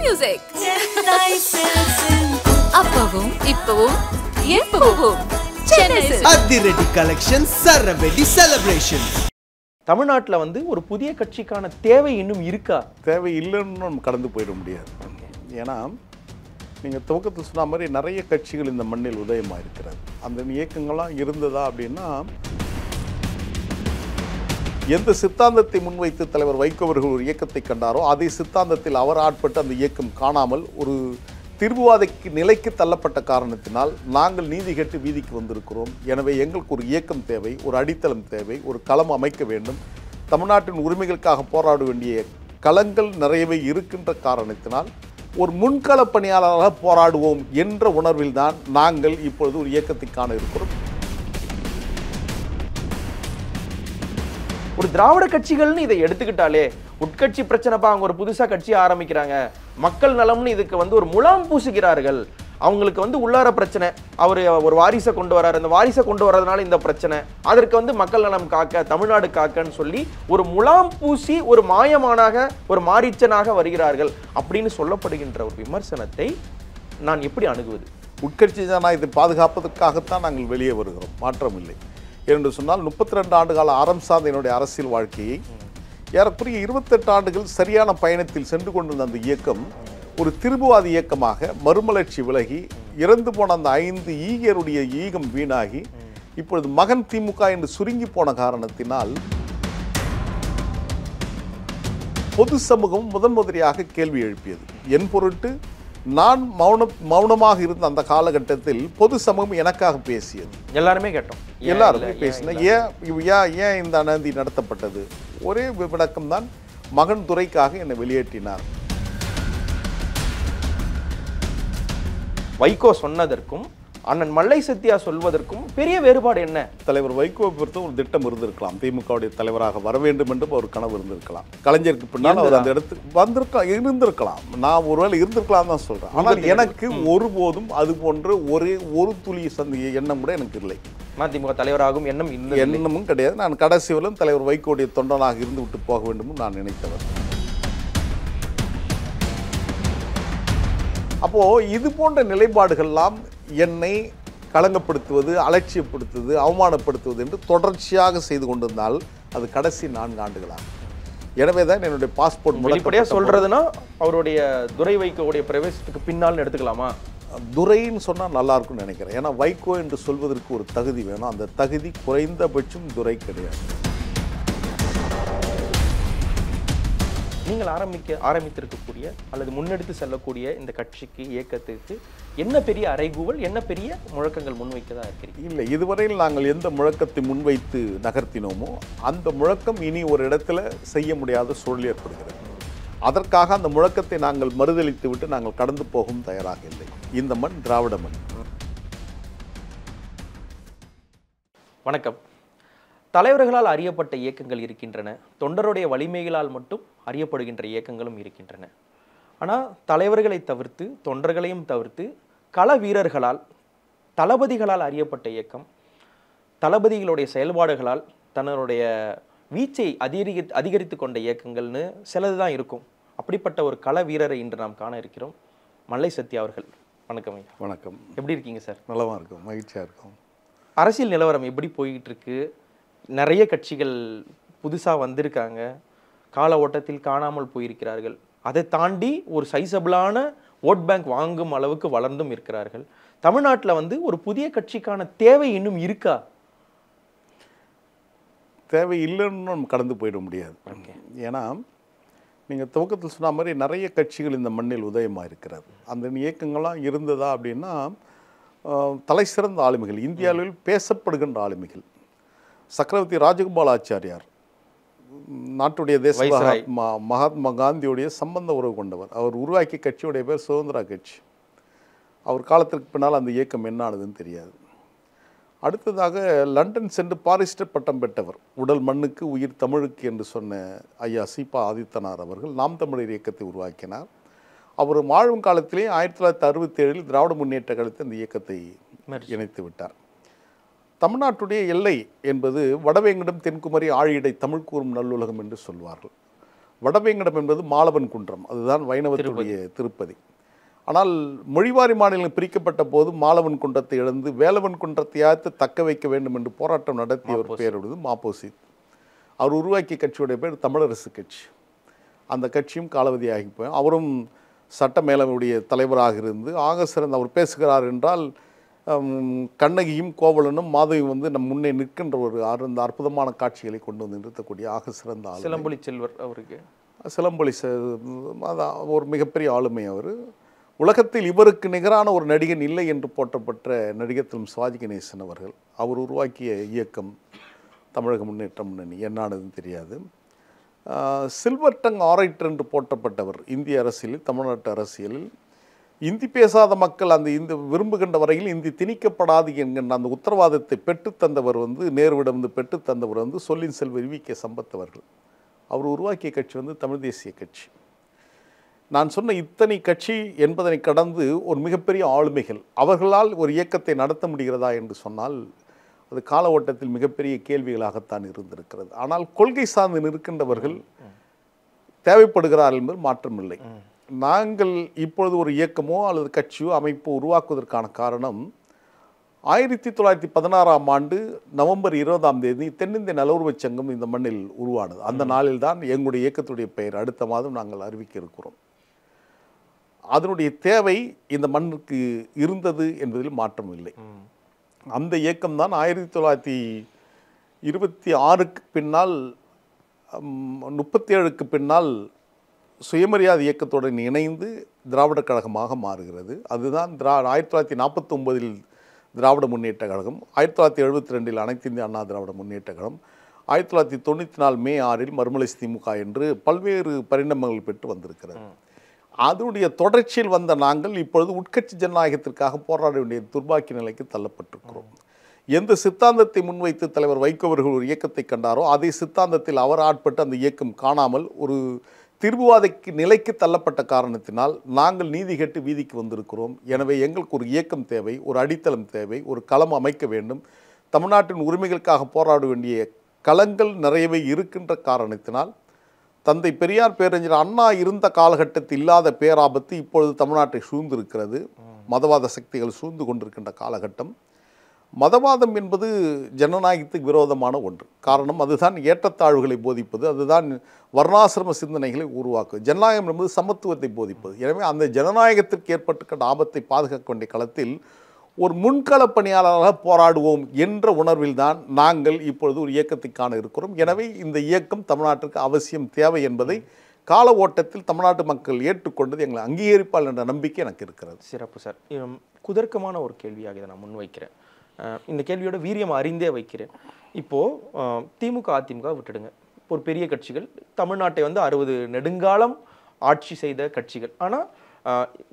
music. அப்பவும் இப்பவும் எப்பவும் சென்னை அதிரடி கலெக்ஷன் சரவெடி செலிப்ரேஷன். தமிழ்நாட்டில் வந்து ஒரு புதிய கட்சிக்கான தேவை இன்னும் இருக்கா? தேவை இல்லைன்னு நம்ம கடந்து போயிட முடியாது. ஏன்னா நீங்கள் துவக்கத்தில் சொன்ன மாதிரி நிறைய கட்சிகள் இந்த மண்ணில் உதயமாக இருக்கிறது. அந்த இயக்கங்கள்லாம் இருந்ததா அப்படின்னா, எந்த சித்தாந்தத்தை முன்வைத்து தலைவர் வைகோ அவர்கள் ஒரு இயக்கத்தை கண்டாரோ அதே சித்தாந்தத்தில் அவர் ஆட்பட்டு அந்த இயக்கம் காணாமல் ஒரு தீர்வுவாதைக்கு நிலைக்கு தள்ளப்பட்ட காரணத்தினால் நாங்கள் நீதி கேட்டு வீதிக்கு வந்திருக்கிறோம். எனவே எங்களுக்கு ஒரு இயக்கம் தேவை, ஒரு அடித்தளம் தேவை, ஒரு களம் அமைக்க வேண்டும். தமிழ்நாட்டின் உரிமைகளுக்காக போராட வேண்டிய களங்கள் நிறையவே இருக்கின்ற காரணத்தினால் ஒரு முன்கள பணியாளராக போராடுவோம் என்ற உணர்வில் தான் நாங்கள் இப்பொழுது ஒரு இயக்கத்தை காண இருக்கிறோம். ஒரு திராவிட கட்சிகள்னு இதை எடுத்துக்கிட்டாலே உட்கட்சி பிரச்சனைப்பா, அவங்க ஒரு புதுசா கட்சி ஆரம்பிக்கிறாங்க, மக்கள் நலம்னு இதுக்கு வந்து ஒரு முலாம் பூசுகிறார்கள். அவங்களுக்கு வந்து உள்ளார பிரச்சனை, அவர் ஒரு வாரிசை கொண்டு வராரு, அந்த வாரிசை கொண்டு வர்றதுனால இந்த பிரச்சனை, அதற்கு வந்து மக்கள் நலம் காக்க, தமிழ்நாடு காக்கன்னு சொல்லி ஒரு முலாம் பூசி ஒரு மாயமானாக ஒரு மாரீச்சனாக வருகிறார்கள் அப்படின்னு சொல்லப்படுகின்ற ஒரு விமர்சனத்தை நான் எப்படி அணுகுவது? உட்கட்சி ஜனநாயகத்தை பாதுகாப்பதற்காகத்தான் நாங்கள் வெளியே வருகிறோம், மாற்றம் இல்லை. என்று சொன்னால் 32 ஆண்டுகால அறம் சார்ந்த என்னுடைய அரசியல் வாழ்க்கையை ஏறக்குறைய 28 ஆண்டுகள் சரியான பயணத்தில் சென்று கொண்டிருந்த அந்த இயக்கம் ஒரு திரும்புவாதி இயக்கமாக மறுமலர்ச்சி விலகி இறந்து போன அந்த 5 ஈகருடைய ஈகம் வீணாகி இப்பொழுது மகன் திமுக என்று சுருங்கி போன காரணத்தினால் பொது சமூகம் முதன்முறையாக கேள்வி எழுப்பியது. என் பொருட்டு நான் மௌனமாக இருந்த அந்த காலகட்டத்தில் பொது சமூகம் எனக்காக பேசியது. எல்லாருமே கேட்டோம், எல்லாருமே பேசினேன். ஏன் இந்த அநீதி நடத்தப்பட்டது? ஒரே விளக்கம் தான், மகன் துரைக்காக என்னை வெளியேற்றினார். வைகோ சொன்னதற்கும் அண்ணன் மல்லை சத்யா சொல்வதற்கும் பெரிய வேறுபாடு என்ன? தலைவர் வைகோ பொறுத்த ஒரு திட்டம் இருந்திருக்கலாம், திமுகவுடைய தலைவராக வர வேண்டும் என்று ஒரு கனவு இருந்திருக்கலாம். கலைஞருக்கு பின்னால் அவர் அந்த இடத்துக்கு இருந்திருக்கலாம். நான் ஒருவேளை இருந்திருக்கலாம் தான் சொல்றேன். ஆனால் எனக்கு ஒருபோதும் அது போன்ற ஒரு துளி எண்ணம் கூட எனக்கு இல்லை. அதிமுக தலைவராகும் எண்ணமும் கிடையாது. நான் கடைசி வரையிலும் தலைவர் வைகோடைய தொண்டனாக இருந்து விட்டு போக வேண்டும் நான் நினைத்தவர். அப்போ இது போன்ற நிலைப்பாடுகள்லாம் என்னை களங்கப்படுத்துவது, அலட்சியப்படுத்துவது, அவமானப்படுத்துவது என்று தொடர்ச்சியாக செய்து கொண்டிருந்தால் அது கடைசி 4 ஆண்டுகளாகும். எனவே தான் என்னுடைய பாஸ்போர்ட் வெளிப்படையாக சொல்றதுன்னா அவருடைய துரை வைகோவுடைய பிரவேசத்துக்கு பின்னால் எடுத்துக்கலாமா? துரைன்னு சொன்னால் நல்லா இருக்கும்னு நினைக்கிறேன். ஏன்னா வைகோ என்று சொல்வதற்கு ஒரு தகுதி வேணும். அந்த தகுதி குறைந்தபட்சம் துரை கிடையாது. நீங்கள் ஆரம்பித்திருக்கக்கூடிய அல்லது முன்னெடுத்து செல்லக்கூடிய இந்த கட்சிக்கு, இயக்கத்திற்கு என்ன பெரிய அறைகூவல், என்ன பெரிய முழக்கங்கள் முன்வைக்கதா இருக்கிறீங்க? இல்லை, இதுவரையில் நாங்கள் எந்த முழக்கத்தை முன்வைத்து நகர்த்தினோமோ அந்த முழக்கம் இனி ஒரு இடத்துல செய்ய முடியாத சூழல் ஏற்படுகிறது. அதற்காக அந்த முழக்கத்தை நாங்கள் மறுதளித்து விட்டு நாங்கள் கடந்து போகவும் தயாராக இல்லை. இந்த மண் திராவிட மண். வணக்கம். தலைவர்களால் அறியப்பட்ட இயக்கங்கள் இருக்கின்றன, தொண்டருடைய வலிமைகளால் மட்டும் அறியப்படுகின்ற இயக்கங்களும் இருக்கின்றன. ஆனால் தலைவர்களை தவிர்த்து, தொண்டர்களையும் தவிர்த்து, கள வீரர்களால், தளபதிகளால் அறியப்பட்ட இயக்கம், தளபதிகளுடைய செயல்பாடுகளால் தன்னுடைய வீச்சை அதிகரித்து கொண்ட இயக்கங்கள்னு சிலது தான் இருக்கும். அப்படிப்பட்ட ஒரு கள வீரரை இன்று நாம் காண இருக்கிறோம். மல்லை சத்யா அவர்கள். வணக்கம் ஐயா. வணக்கம். எப்படி இருக்கீங்க சார்? நலமாக இருக்கும், மகிழ்ச்சியாக இருக்கும். அரசியல் நிலவரம் எப்படி போய்கிட்டு இருக்கு? நிறைய கட்சிகள் புதுசாக வந்திருக்காங்க, கால ஓட்டத்தில் காணாமல் போயிருக்கிறார்கள். அதை தாண்டி ஒரு சைசபிளான ஓட் பேங்க் வாங்கும் அளவுக்கு வளர்ந்தும் இருக்கிறார்கள். தமிழ்நாட்டில் வந்து ஒரு புதிய கட்சிக்கான தேவை இன்னும் இருக்கா? தேவை இல்லைன்னு நம்ம கடந்து போயிட முடியாது. ஏன்னா நீங்கள் துவக்கத்தில் சொன்ன மாதிரி நிறைய கட்சிகள் இந்த மண்ணில் உதயமாக இருக்கிறது. அந்த இயக்கங்கள்லாம் இருந்ததா அப்படின்னா தலை சிறந்த ஆளுமைகள், இந்தியாவில் பேசப்படுகின்ற ஆளுமைகள். சக்கரவர்த்தி ராஜகோபால் ஆச்சாரியார் நாட்டுடைய தேச மகாத்மா காந்தியுடைய சம்பந்த உறவு கொண்டவர். அவர் உருவாக்கிய கட்சியுடைய பேர் சுதந்திரா கட்சி. அவர் காலத்திற்கு பின்னால் அந்த இயக்கம் என்ன ஆனதுன்னு தெரியாது. அடுத்ததாக லண்டன் சென்று பாரிஸ்டர் பட்டம் பெற்றவர், உடல் மண்ணுக்கு உயிர் தமிழுக்கு என்று சொன்ன ஐயா சீபா ஆதித்தனார் அவர்கள் நாம் தமிழர் இயக்கத்தை உருவாக்கினார். அவர் வாழும் காலத்திலே 1967 திராவிட முன்னேற்ற கழகத்தில் அந்த இயக்கத்தை இணைத்து விட்டார். தமிழ்நாட்டுடைய எல்லை என்பது வடவேங்கடம் தென்குமரி ஆழியடை தமிழ் கூறும் நல்லுலகம் என்று சொல்வார்கள். வடவேங்கடம் என்பது மாலவன் குன்றம், அதுதான் வைணவத்துடைய திருப்பதி. ஆனால் மொழிவாரி மாநிலங்கள் பிரிக்கப்பட்ட போது மாலவன் குன்றத்தை இழந்து வேலவன் குன்றத்தையாவது தக்க வைக்க வேண்டும் என்று போராட்டம் நடத்தியவர் பேருடையது மாப்போசி. அவர் உருவாக்கிய கட்சியுடைய பேர் தமிழரசு கட்சி. அந்த கட்சியும் காலாவதியாகி போய் அவரும் சட்ட மேலவையுடைய தலைவராக இருந்து ஆக சிறந்த அவர் பேசுகிறார் என்றால் கண்ணகியும் கோவலனும் மாதவியும் வந்து நம் முன்னே நிற்கின்ற ஒரு அந்த அற்புதமான காட்சிகளை கொண்டு வந்து நிறுத்தக்கூடிய ஆக சிறந்த ஆள். சிலம்பொலி செல்வர் அவருக்கு சிலம்பொலி ஒரு மிகப்பெரிய ஆளுமை. அவர் உலகத்தில் இவருக்கு நிகரான ஒரு நடிகன் இல்லை என்று போற்றப்பட்ட நடிகர் திரு சிவாஜி கணேசன் அவர்கள். அவர் உருவாக்கிய இயக்கம் தமிழக முன்னேற்ற முன்னணி என்னானதுன்னு தெரியாது. சில்வர் டங் ஆரைட்டர் என்று போற்றப்பட்டவர் இந்திய அரசியலில், தமிழ்நாட்டு அரசியலில். இந்தி பேசாத மக்கள் அந்த விரும்புகின்ற வரையில் இந்தி திணிக்கப்படாது என்கின்ற அந்த உத்தரவாதத்தை பெற்றுத்தந்தவர் வந்து நேருவிடம் வந்து பெற்றுத்தந்தவர் வந்து சொல்லின் செல்வர் வி.கே. சம்பத் அவர்கள். அவர் உருவாக்கிய கட்சி வந்து தமிழ் தேசிய கட்சி. நான் சொன்ன இத்தனை கட்சி என்பதனை கடந்து ஒரு மிகப்பெரிய ஆளுமைகள் அவர்களால் ஒரு இயக்கத்தை நடத்த முடிகிறதா என்று சொன்னால் அது கால ஓட்டத்தில் மிகப்பெரிய கேள்விகளாகத்தான் இருந்திருக்கிறது. ஆனால் கொள்கை சார்ந்து நிற்கின்றவர்கள் தேவைப்படுகிறார்கள் என்பது மாற்றமில்லை. நாங்கள் இப்பொழுது ஒரு இயக்கமோ அல்லது கட்சியோ அமைப்போ உருவாக்குவதற்கான காரணம் 1916ஆம் ஆண்டு நவம்பர் 20ஆம் தேதி தென்னிந்திய நலவுரிமைச் சங்கம் இந்த மண்ணில் உருவானது. அந்த நாளில் தான் எங்களுடைய இயக்கத்துடைய பெயர் அடுத்த மாதம் நாங்கள் அறிவிக்க இருக்கிறோம். அதனுடைய தேவை இந்த மண்ணுக்கு இருந்தது என்பதில் மாற்றம் இல்லை. அந்த இயக்கம்தான் 1926க்கு பின்னால் 37க்கு பின்னால் சுயமரியாதை இயக்கத்துடன் இணைந்து திராவிட கழகமாக மாறுகிறது. அதுதான் 1949இல் திராவிட முன்னேற்ற கழகம், 1972இல் அனைத்து இந்திய அண்ணா திராவிட முன்னேற்ற கழகம், 1994 மே 6இல் மறுமலர்ச்சி திமுக என்று பல்வேறு பரிணாமங்கள் பெற்று வந்திருக்கிறது. அதனுடைய தொடர்ச்சியில் வந்த நாங்கள் இப்பொழுது உட்கட்சி ஜனநாயகத்திற்காக போராட வேண்டிய துர்பாக்கிய நிலைக்கு தள்ளப்பட்டிருக்கிறோம். எந்த சித்தாந்தத்தை முன்வைத்து தலைவர் வைகோ அவர்கள் ஒரு இயக்கத்தை கண்டாரோ அதே சித்தாந்தத்தில் அவர் ஆட்பட்டு அந்த இயக்கம் காணாமல் ஒரு தீர்வுவாத நிலைக்கு தள்ளப்பட்ட காரணத்தினால் நாங்கள் நீதி கேட்டு வீதிக்கு வந்திருக்கிறோம். எனவே எங்களுக்கு ஒரு இயக்கம் தேவை, ஒரு அடித்தளம் தேவை, ஒரு களம் அமைக்க வேண்டும். தமிழ்நாட்டின் உரிமைகளுக்காக போராட வேண்டிய களங்கள் நிறையவே இருக்கின்ற காரணத்தினால் தந்தை பெரியார் பேரறிஞர் அண்ணா இருந்த காலகட்டத்தில் இல்லாத பேராபத்து இப்பொழுது தமிழ்நாட்டை சூழ்ந்திருக்கிறது. மதவாத சக்திகள் சூழ்ந்து கொண்டிருக்கின்ற காலகட்டம். மதவாதம் என்பது ஜனநாயகத்துக்கு விரோதமான ஒன்று. காரணம் அதுதான் ஏற்றத்தாழ்வுகளை போதிப்பது, அதுதான் வர்ணாசிரம சிந்தனைகளை உருவாக்குவது. ஜனநாயகம் என்பது சமத்துவத்தை போதிப்பது. எனவே அந்த ஜனநாயகத்திற்கு ஏற்பட்டுக்கின்ற ஆபத்தை பாதுகாக்க வேண்டிய களத்தில் ஒரு முன்கள பணியாளராக போராடுவோம் என்ற உணர்வில் தான் நாங்கள் இப்பொழுது ஒரு இயக்கத்தை காண இருக்கிறோம். எனவே இந்த இயக்கம் தமிழ்நாட்டிற்கு அவசியம் தேவை என்பதை கால ஓட்டத்தில் தமிழ்நாட்டு மக்கள் ஏற்றுக்கொண்டது எங்களை அங்கீகரிப்பால் என்ற நம்பிக்கை எனக்கு இருக்கிறது. சிறப்பு சார். குதர்க்கமான ஒரு கேள்வியாக இதை நான் முன்வைக்கிறேன். இந்த கேள்வியோட வீரியம் அறிந்தே வைக்கிறேன். இப்போது திமுக அதிமுக விட்டுடுங்க, ஒரு பெரிய கட்சிகள் தமிழ்நாட்டை வந்து 60 நெடுங்காலம் ஆட்சி செய்த கட்சிகள். ஆனால்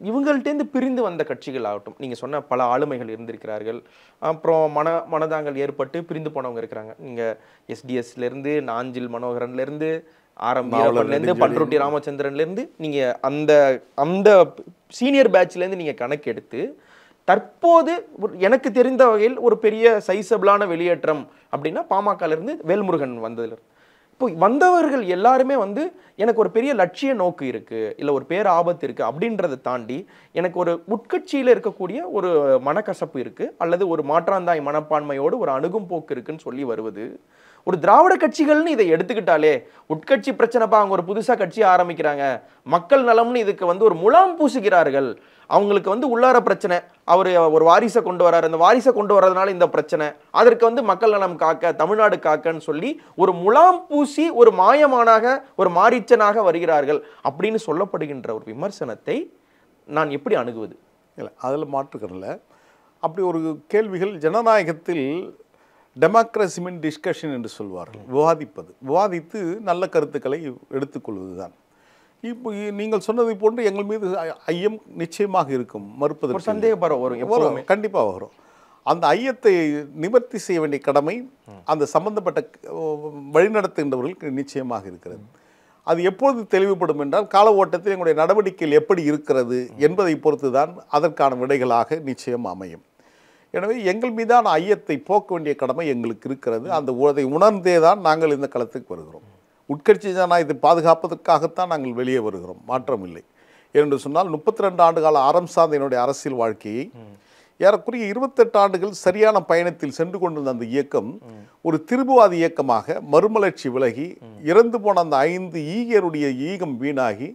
இவங்கள்டேருந்து பிரிந்து வந்த கட்சிகள் ஆகட்டும், நீங்கள் சொன்ன பல ஆளுமைகள் இருந்திருக்கிறார்கள். அப்புறம் மனதாங்கல் ஏற்பட்டு பிரிந்து போனவங்க இருக்கிறாங்க. நீங்கள் எஸ்டிஎஸ்லேருந்து நாஞ்சில் மனோகரன்லேருந்து ஆரம்பிலேருந்து பன்ருட்டி ராமச்சந்திரன்லேருந்து நீங்கள் அந்த அந்த சீனியர் பேட்ச்லேருந்து நீங்கள் கணக்கெடுத்து தற்போது எனக்கு தெரிந்த வகையில் ஒரு பெரிய சைசபிளான வெளியேற்றம் அப்படின்னா பாமகலேருந்து வேல்முருகன் வந்ததில். இப்போ வந்தவர்கள் எல்லாருமே வந்து எனக்கு ஒரு பெரிய லட்சிய நோக்கு இருக்குது, இல்லை ஒரு பேர் ஆபத்து இருக்குது அப்படின்றத தாண்டி எனக்கு ஒரு உட்கட்சியில் இருக்கக்கூடிய ஒரு மனக்கசப்பு இருக்குது, அல்லது ஒரு மாற்றாந்தாய் மனப்பான்மையோடு ஒரு அணுகும் போக்கு இருக்குன்னு சொல்லி வருவது. ஒரு திராவிட கட்சிகள்னு இதை எடுத்துக்கிட்டாலே உட்கட்சி பிரச்சனைப்பா, அவங்க ஒரு புதுசாக கட்சி ஆரம்பிக்கிறாங்க, மக்கள் நலம்னு இதுக்கு வந்து ஒரு முலாம் பூசுகிறார்கள். அவங்களுக்கு வந்து உள்ளார பிரச்சனை, அவர் ஒரு வாரிசை கொண்டு வர்றாரு, அந்த வாரிசை கொண்டு வர்றதுனால இந்த பிரச்சனை, அதற்கு வந்து மக்கள் நலம் காக்க, தமிழ்நாடு காக்கன்னு சொல்லி ஒரு முலாம் பூசி ஒரு மாயமானாக ஒரு மாரீச்சனாக வருகிறார்கள் அப்படின்னு சொல்லப்படுகின்ற ஒரு விமர்சனத்தை நான் எப்படி அணுகுவது? இல்லை, அதில் மாற்றுக்கிறல. அப்படி ஒரு கேள்விகள் ஜனநாயகத்தில் டெமோக்ரஸி மீன் டிஸ்கஷன் என்று சொல்வார்கள். விவாதித்து நல்ல கருத்துக்களை எடுத்துக்கொள்வது தான். இப்போ நீங்கள் சொன்னதை போன்று எங்கள் மீது ஐயம் நிச்சயமாக இருக்கும், மறுப்பதற்கு சந்தேகம் வரும், கண்டிப்பாக வரும். அந்த ஐயத்தை நிவர்த்தி செய்ய வேண்டிய கடமை அந்த சம்பந்தப்பட்ட வழிநடத்துகின்றவர்களுக்கு நிச்சயமாக இருக்கிறது. அது எப்பொழுது தெளிவுபடும் என்றால் கால ஓட்டத்தில் எங்களுடைய நடவடிக்கைகள் எப்படி இருக்கிறது என்பதை பொறுத்து தான் அதற்கான விடைகளாக நிச்சயம் அமையும். எனவே எங்கள் மீதான ஐயத்தை போக்க வேண்டிய கடமை எங்களுக்கு இருக்கிறது. அந்த அதை உணர்ந்தே தான் நாங்கள் இந்த களத்துக்கு வருகிறோம். உட்கட்சி ஜனநாயகத்தை பாதுகாப்பதற்காகத்தான் நாங்கள் வெளியே வருகிறோம், மாற்றம் இல்லை. என்று சொன்னால் 32 ஆண்டு கால அறம் சார்ந்த என்னுடைய அரசியல் வாழ்க்கையை ஏறக்குறைய 28 ஆண்டுகள் சரியான பயணத்தில் சென்று கொண்டிருந்த அந்த இயக்கம் ஒரு திரும்புவாதி இயக்கமாக மறுமலர்ச்சி விலகி இறந்து போன அந்த 5 ஈகருடைய ஈகம் வீணாகி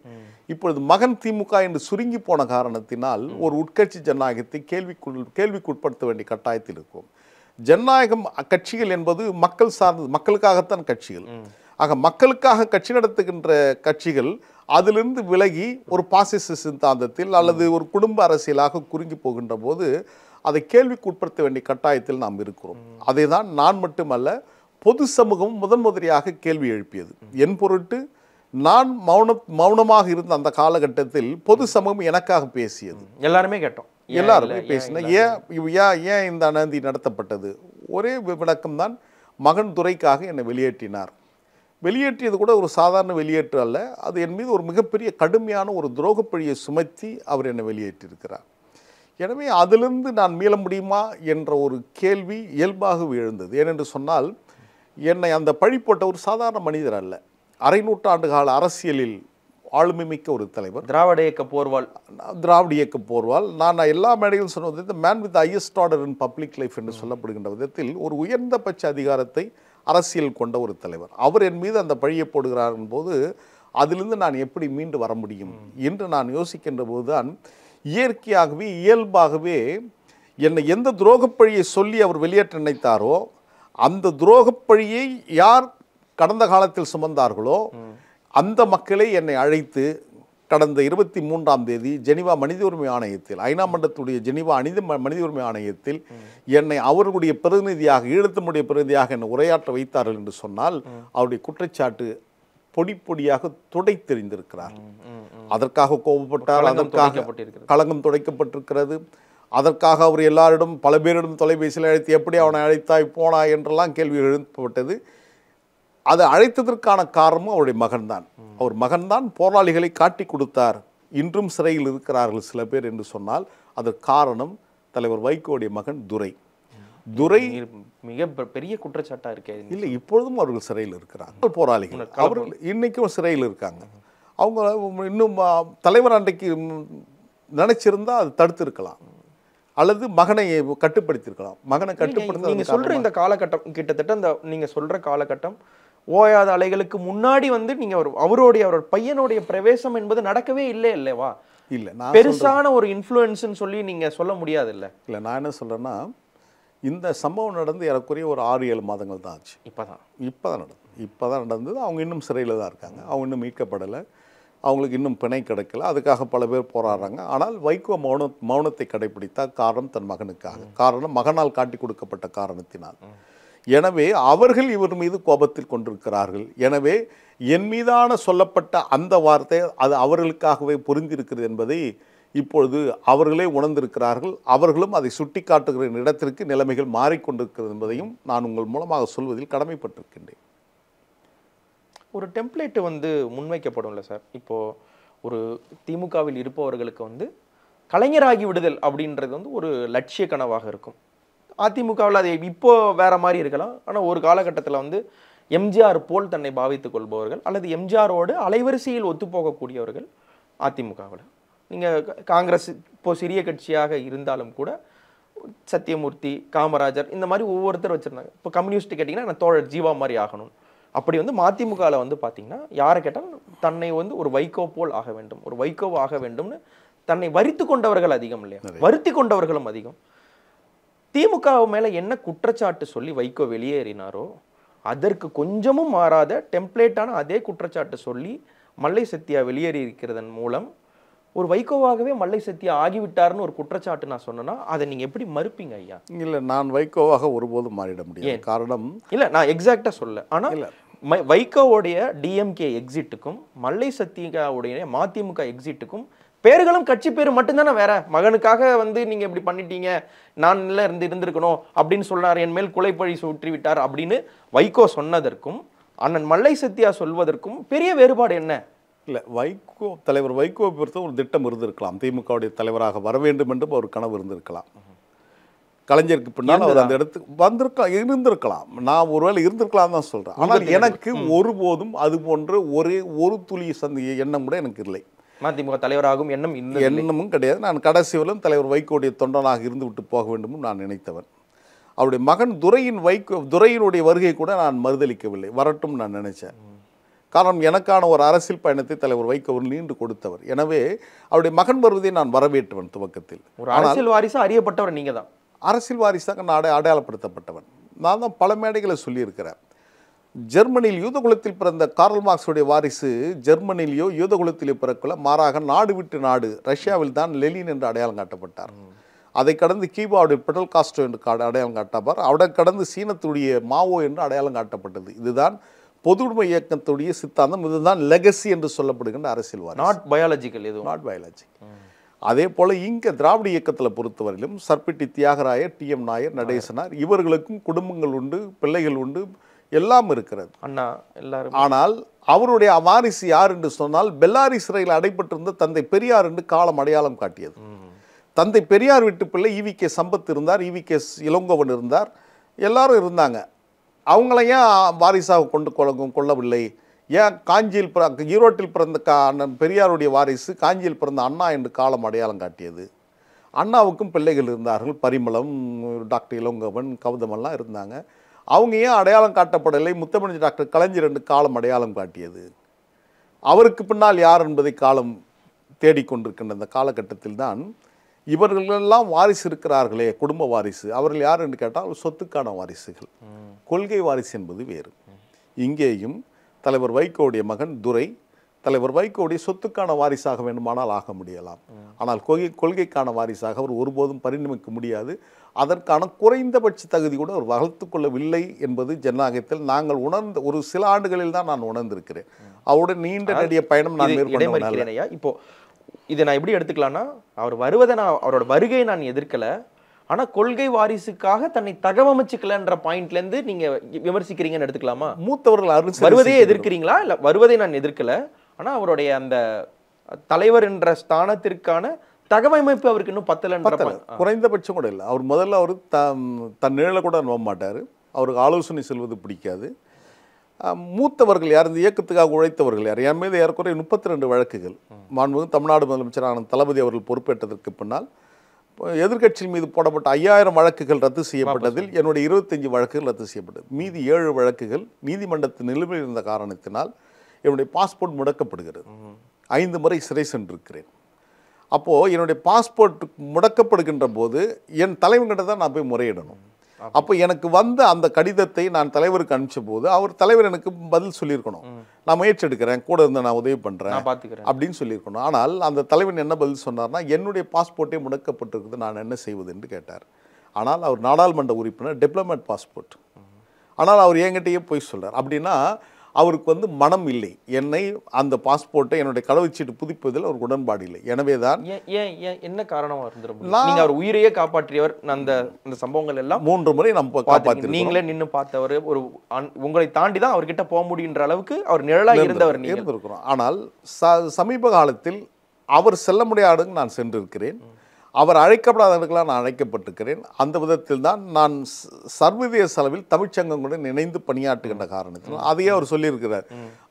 இப்பொழுது மகன் திமுக என்று சுருங்கி போன காரணத்தினால் ஒரு உட்கட்சி ஜனநாயகத்தை கேள்விக்குட்படுத்த வேண்டிய கட்டாயத்தில் இருக்கும். ஜனநாயகம் கட்சிகள் என்பது மக்கள் சார்ந்தது, மக்களுக்காகத்தான் கட்சிகள். ஆக மக்களுக்காக கட்சி நடத்துகின்ற கட்சிகள் அதிலிருந்து விலகி ஒரு பாசிச சித்தாந்தத்தில் அல்லது ஒரு குடும்ப அரசியலாக குறுங்கி போகின்ற போது அதை கேள்விக்குட்படுத்த வேண்டிய கட்டாயத்தில் நாம் இருக்கிறோம். அதை தான் நான் மட்டுமல்ல பொது சமூகம் முதன்முதலியாக கேள்வி எழுப்பியது. என் பொருட்டு நான் மௌனமாக இருந்த அந்த காலகட்டத்தில் பொது சமூகம் எனக்காக பேசியது. எல்லாருமே கேட்டோம், எல்லாருமே பேசின ஏன் இந்த அநீதி நடத்தப்பட்டது. ஒரே விளக்கம் தான், மகன் துரைக்காக என்னை வெளியேற்றினார். வெளியேற்றியது கூட ஒரு சாதாரண வெளியேற்று அல்ல, அது என் மீது ஒரு மிகப்பெரிய கடுமையான ஒரு துரோகப்பழியை சுமத்தி அவர் என்னை வெளியேற்றியிருக்கிறார். எனவே அதிலிருந்து நான் மீள முடியுமா என்ற ஒரு கேள்வி இயல்பாகவே எழுந்தது. ஏனென்று சொன்னால் என்னை அந்த பழி போட்ட ஒரு சாதாரண மனிதர் அல்ல, அரை நூற்றாண்டு கால அரசியலில் ஆளுமை மிக்க ஒரு தலைவர், திராவிட இயக்க போர்வால். நான் எல்லா மேடையிலும் சொன்னது, இந்த man with highest order in public life என்று சொல்லப்படுகின்ற விதத்தில் ஒரு உயர்ந்தபட்ச அதிகாரத்தை அரசியல் கொண்ட ஒரு தலைவர். அவர் என் மீது அந்த பழியை போடுகிறார் போது அதிலிருந்து நான் எப்படி மீண்டு வர முடியும் என்று நான் யோசிக்கின்ற போதுதான் இயற்கையாகவே இயல்பாகவே என்னை எந்த துரோகப்பழியை சொல்லி அவர் வெளியேற்ற நினைத்தாரோ அந்த துரோகப்பழியை யார் கடந்த காலத்தில் சுமந்தார்களோ அந்த மக்களை என்னை அழைத்து கடந்த 23ஆம் தேதி ஜெனீவா மனித உரிமை ஆணையத்தில், ஐநா மன்றத்துடைய ஜெனீவா மனித உரிமை ஆணையத்தில் என்னை அவர்களுடைய பிரதிநிதியாக, ஈழத்தினுடைய பிரதிநிதியாக என்னை உரையாற்ற வைத்தார்கள் என்று சொன்னால் அவருடைய குற்றச்சாட்டு பொடி பொடியாக துடைத்தெறிந்திருக்கிறார். அதற்காக கோபப்பட்டார், அதற்காக களங்கம் துடைக்கப்பட்டிருக்கிறது. அதற்காக அவர் எல்லாரிடம் பல பேரிடம் தொலைபேசியில் அழைத்து எப்படி அவனை அழைத்தாய் போனாய் என்றெல்லாம் கேள்வி எழுப்பப்பட்டது. அதை அழைத்ததற்கான காரணமும் அவருடைய மகன்தான். அவர் மகன்தான் போராளிகளை காட்டி கொடுத்தார், இன்றும் சிறையில் இருக்கிறார்கள் சில பேர் என்று சொன்னால் அதற்கு காரணம் தலைவர் வைகோடைய மகன் துரை. மிக பெரிய குற்றச்சாட்டா இருக்கு. இல்லை, இப்பொழுதும் அவர்கள் சிறையில் இருக்கிறார்கள். போராளிகள் அவர்கள் இன்னைக்கும் சிறையில் இருக்காங்க. அவங்க இன்னும் தலைவர் அன்றைக்கு நினைச்சிருந்தா அது தடுத்து இருக்கலாம் அல்லது மகனை கட்டுப்படுத்தியிருக்கலாம். மகனை கட்டுப்படுத்த நீங்க சொல்ற இந்த காலகட்டம் கிட்டத்தட்ட இந்த நீங்க சொல்ற காலகட்டம் ஓயாத அலைகளுக்கு முன்னாடி நீங்க அவருடைய பையனுடைய பிரவேசம் என்பது நடக்கவே இல்லை இல்லவா? இல்லை, பெருசான ஒரு இன்ஃப்ளூயன்ஸ்ன்னு சொல்லி நீங்க சொல்ல முடியாது. இல்லை, நான் என்ன சொல்றேன்னா, இந்த சம்பவம் நடந்து ஏறக்குறைய ஒரு 6-7 மாதங்கள் தான் ஆச்சு. இப்போதான் நடந்தது. அவங்க இன்னும் சிறையில் தான் இருக்காங்க. அவங்க இன்னும் மீட்கப்படலை. அவங்களுக்கு இன்னும் பிணை கிடைக்கல. அதுக்காக பல பேர் போராடுறாங்க. ஆனால் வைகோ மௌனத்தை கடைபிடித்தார். காரணம் தன் மகனுக்காக, காரணம் மகனால் காட்டி கொடுக்கப்பட்ட காரணத்தினால். எனவே அவர்கள் இவர் மீது கோபத்தில் கொண்டிருக்கிறார்கள். எனவே என் மீதான சொல்லப்பட்ட அந்த வார்த்தை அது அவர்களுக்காகவே புரிந்திருக்கிறது என்பதை இப்பொழுது அவர்களே உணர்ந்திருக்கிறார்கள். அவர்களும் அதை சுட்டி காட்டுகிற இடத்திற்கு நிலைமைகள் மாறிக்கொண்டிருக்கிறது என்பதையும் நான் உங்கள் மூலமாக சொல்வதில் கடமைப்பட்டிருக்கின்றேன். ஒரு டெம்ப்ளேட் முன்வைக்கப்படும்ல சார். இப்போது ஒரு திமுகவில் இருப்பவர்களுக்கு கலைஞராகி விடுதல் அப்படின்றது ஒரு லட்சிய கனவாக இருக்கும். அதிமுகவில் அது இப்போ வேற மாதிரி இருக்கலாம். ஆனால் ஒரு காலகட்டத்தில் எம்ஜிஆர் போல் தன்னை பாவித்துக் கொள்பவர்கள் அல்லது எம்ஜிஆரோடு அலைவரிசையில் ஒத்துப்போகக்கூடியவர்கள் அதிமுகவில். நீங்கள் காங்கிரஸ் இப்போ சிறிய கட்சியாக இருந்தாலும் கூட சத்தியமூர்த்தி, காமராஜர் இந்த மாதிரி ஒவ்வொருத்தர் வச்சுருந்தாங்க. இப்போ கம்யூனிஸ்ட் கேட்டிங்கன்னா நான் தோழர் ஜீவா மாதிரி ஆகணும். அப்படி மதிமுகவில் பார்த்தீங்கன்னா யாரை கேட்டாலும் தன்னை ஒரு வைகோ போல் ஆக வேண்டும், ஒரு வைகோ ஆக வேண்டும்னு தன்னை வருத்தி கொண்டவர்கள் அதிகம் இல்லையா? வருத்தி கொண்டவர்களும் அதிகம். திமுக மேலே என்ன குற்றச்சாட்டு சொல்லி வைகோ வெளியேறினாரோ அதற்கு கொஞ்சமும் மாறாத டெம்ப்ளேட்டான அதே குற்றச்சாட்டு சொல்லி மல்லை சத்யா வெளியேறி இருக்கிறதன் மூலம் ஒரு வைகோவாகவே மல்லை சத்யா ஆகிவிட்டார்னு ஒரு குற்றச்சாட்டு நான் சொன்னேன்னா அதை நீங்க எப்படி மறுப்பீங்க ஐயா? இல்லை, நான் வைகோவாக ஒருபோதும் மாறிட முடியாது. காரணம் இல்லை, நான் எக்ஸாக்டா சொல்ல. ஆனால் வைகோவுடைய டிஎம்கே எக்ஸிட்டுக்கும் மல்லை சத்யாவுடைய மதிமுக எக்ஸிட்டுக்கும் பேர்களும் கட்சி பேர் மட்டும்தானே வேற. மகனுக்காக நீங்க இப்படி பண்ணிட்டீங்க, நான் இருந்திருக்கணும் அப்படின்னு சொன்னார், என் மேல் கொலைப்பழி சுற்றி விட்டார் அப்படின்னு வைகோ சொன்னதற்கும் அண்ணன் மல்லை சத்யா சொல்வதற்கும் பெரிய வேறுபாடு என்ன? இல்லை, தலைவர் வைகோவை பொறுத்த ஒரு திட்டம் இருந்திருக்கலாம். திமுகவுடைய தலைவராக வர வேண்டும் என்றும் ஒரு கனவு இருந்திருக்கலாம். கலைஞருக்கு பின்னால் அவர் அந்த இடத்துக்கு இருந்திருக்கலாம். நான் ஒருவேளை இருந்திருக்கலாம் தான் சொல்கிறேன். ஆனால் எனக்கு ஒருபோதும் அது போன்ற ஒரு துளி எண்ணம் கூட எனக்கு இல்லை. மதிமுக தலைவராகும் எண்ணமும் கிடையாது. நான் கடைசி வரையிலும் தலைவர் வைகோடைய தொண்டனாக இருந்து விட்டு போக வேண்டும் நான் நினைத்தவன். அவருடைய மகன் துரையினுடைய வருகை கூட நான் மறுதளிக்கவில்லை, வரட்டும் நான் நினைச்சேன். காரணம், எனக்கான ஒரு அரசியல் பயணத்தை தலைவர் வைகோ நீண்டு கொடுத்தவர். எனவே அவருடைய மகன் வருவதை நான் வரவேற்றவன் துவக்கத்தில். ஒரு அரசியல் வாரிசு அறியப்பட்டவர் நீங்க தான். அரசியல் வாரிசாக நான் அடையாளப்படுத்தப்பட்டவன். நான் தான் பல மேடைகளை சொல்லியிருக்கிறேன். ஜெர்மனியில் யூதகுலத்தில் பிறந்த கார்ல் மார்க்ஸுடைய வாரிசு ஜெர்மனிலேயோ யூதகுலத்திலே பிறக்கல, மாறாக நாடு விட்டு நாடு ரஷ்யாவில் தான் லெனின் என்று அடையாளம் காட்டப்பட்டார். அதை கடந்து கீபாவுடைய பெடல் காஸ்ட்ரோ என்று அடையாளம் காட்டப்பார். அவரை கடந்து சீனத்துடைய மாவோ என்று அடையாளம் காட்டப்பட்டது. இதுதான் பொதுவுடைமை இயக்கத்துடைய சித்தாந்தம். இதுதான் லெகசி என்று சொல்லப்படுகின்ற அரசியல்வாதி. நாட் பயாலஜிக்கல், எதுவும் நாட் பயாலஜிக்கல். அதே போல் இங்கே திராவிட இயக்கத்தில் பொறுத்தவரையிலும் சர்பிட்டி தியாகராயர், TM நாயர், நடேசனார் இவர்களுக்கும் குடும்பங்கள் உண்டு, பிள்ளைகள் உண்டு, எல்லாம் இருக்கிறது. அண்ணா எல்லாரும். ஆனால் அவருடைய வாரிசு யார் என்று சொன்னால் பெல்லாரி சிறையில் அடைப்பட்டிருந்த தந்தை பெரியார் என்று காலம் அடையாளம் காட்டியது. தந்தை பெரியார் வீட்டு பிள்ளை EVK சம்பத் இருந்தார், EVK இளங்கோவன் இருந்தார், எல்லாரும் இருந்தாங்க. அவங்கள ஏன் வாரிசாக கொள்ளவில்லை? ஏன் காஞ்சியில் ஈரோட்டில் பிறந்த பெரியாருடைய வாரிசு காஞ்சியில் பிறந்த அண்ணா என்று காலம் அடையாளம் காட்டியது. அண்ணாவுக்கும் பிள்ளைகள் இருந்தார்கள், பரிமளம், டாக்டர் இளங்கோவன், கௌதமெல்லாம் இருந்தாங்க. அவங்க ஏன் அடையாளம் காட்டப்படவில்லை? முத்தமிழ் டாக்டர் கலைஞர் என்று காலம் அடையாளம் காட்டியது. அவருக்கு பின்னால் யார் என்பதை காலம் தேடிக்கொண்டிருக்கின்ற அந்த காலகட்டத்தில் தான் இவர்களெல்லாம் வாரிசு இருக்கிறார்களே, குடும்ப வாரிசு, அவர்கள் யார் என்று கேட்டால் சொத்துக்கான வாரிசுகள். கொள்கை வாரிசு என்பது வேறு. இங்கேயும் தலைவர் வைகோவுடைய மகன் துரை தலைவர் வைகோவுடைய சொத்துக்கான வாரிசாக வேண்டுமானால் ஆக முடியலாம். ஆனால் கொள்கைக்கான வாரிசாக அவர் ஒருபோதும் பரிணமிக்க முடியாது. அதற்கான குறைந்தபட்ச தகுதி கூட அவர் வளர்த்து கொள்ளவில்லை என்பது ஜனநாயகத்தில் நாங்கள் உணர்ந்த ஒரு சில ஆண்டுகளில் தான் நான் உணர்ந்திருக்கிறேன். அவருடைய நீண்ட நெடிய பயணம் நான் மேற்கொண்டேன். இப்போ இதை நான் எப்படி எடுத்துக்கலாம்னா, அவர் வருவதை அவரோட வருகையை நான் எதிர்க்கல, ஆனா கொள்கை வாரிசுக்காக தன்னை தகவமைச்சுக்கலன்ற பாயிண்ட்ல இருந்து நீங்க விமர்சிக்கிறீங்கன்னு எடுத்துக்கலாமா? மூத்தவர்கள் வருவதையே எதிர்க்கிறீங்களா? இல்ல வருவதை நான் எதிர்க்கல, ஆனா அவருடைய அந்த தலைவர் என்ற ஸ்தானத்திற்கான தகவமைப்பு அவருக்கு இன்னும் பத்தலன்ற குறைந்தபட்சம் கூட இல்லை. அவர் முதல்ல அவர் தன் நிழலை கூட நம்ப மாட்டார். அவருக்கு ஆலோசனை செல்வது பிடிக்காது. மூத்தவர்கள் யார், இந்த இயக்கத்துக்காக உழைத்தவர்கள் யார், என் மீது ஏறக்குறைய 32 வழக்குகள் மாண்புமிகு தமிழ்நாடு முதலமைச்சரான தளபதி அவர்கள் பொறுப்பேற்றதற்கு பின்னால் எதிர்க்கட்சியின் மீது போடப்பட்ட 5000 வழக்குகள் ரத்து செய்யப்பட்டதில் என்னுடைய 25 வழக்குகள் ரத்து செய்யப்பட்டது. மீதி 7 வழக்குகள் நீதிமன்றத்தில் நிலுவையில் இருந்த காரணத்தினால் என்னுடைய பாஸ்போர்ட் முடக்கப்படுகிறது. 5 முறை சிறை சென்றிருக்கிறேன். அப்போது என்னுடைய பாஸ்போர்ட் முடக்கப்படுகின்ற போது என் தலைவர்கிட்ட தான் நான் போய் முறையிடணும். அப்போ எனக்கு வந்த அந்த கடிதத்தை நான் தலைவருக்கு அனுப்பிச்ச போது அவர் தலைவர் எனக்கு பதில் சொல்லியிருக்கணும். நான் முயற்சி எடுக்கிறேன், கூட இருந்து நான் உதவி பண்ணுறேன் அப்படின்னு சொல்லியிருக்கணும். ஆனால் அந்த தலைவன் என்ன பதில் சொன்னார்னா, என்னுடைய பாஸ்போர்ட்டே முடக்கப்பட்டிருக்குது, நான் என்ன செய்வது என்று கேட்டார். ஆனால் அவர் நாடாளுமன்ற உறுப்பினர், டிப்ளமேட் பாஸ்போர்ட். ஆனால் அவர் என்கிட்டயே போய் சொல்கிறார். அப்படின்னா அவருக்கு மனம் இல்லை. என்னை அந்த பாஸ்போர்ட்டை என்னுடைய கடவுச்சீட்டு புதுப்பிப்பதில் அவருக்கு உடன்பாடு இல்லை. எனவே தான் என்ன காரணமா இருந்திருக்கும்? நீங்க அவர் உயிரையே காப்பாற்றியவர். அந்த சம்பவங்கள் எல்லாம் 3 முறை நம்ம காப்பாற்றி நீங்களே நின்று பார்த்தவர். ஒரு உங்களை தாண்டி தான் அவர்கிட்ட போக முடியுன்ற அளவுக்கு அவர் நிழலா இருந்தவர் இருந்திருக்கிறோம். ஆனால் சமீப காலத்தில் அவர் செல்ல முடியாத நான் சென்றிருக்கிறேன். அவர் அழைக்கப்படாதவர்களாக நான் அழைக்கப்பட்டிருக்கிறேன். அந்த விதத்தில் தான் நான் சர்வதேச அளவில் தமிழ்ச்சங்கங்களுடன் இணைந்து பணியாற்றுகின்ற காரணத்தில் அதையே அவர் சொல்லியிருக்கிறார்.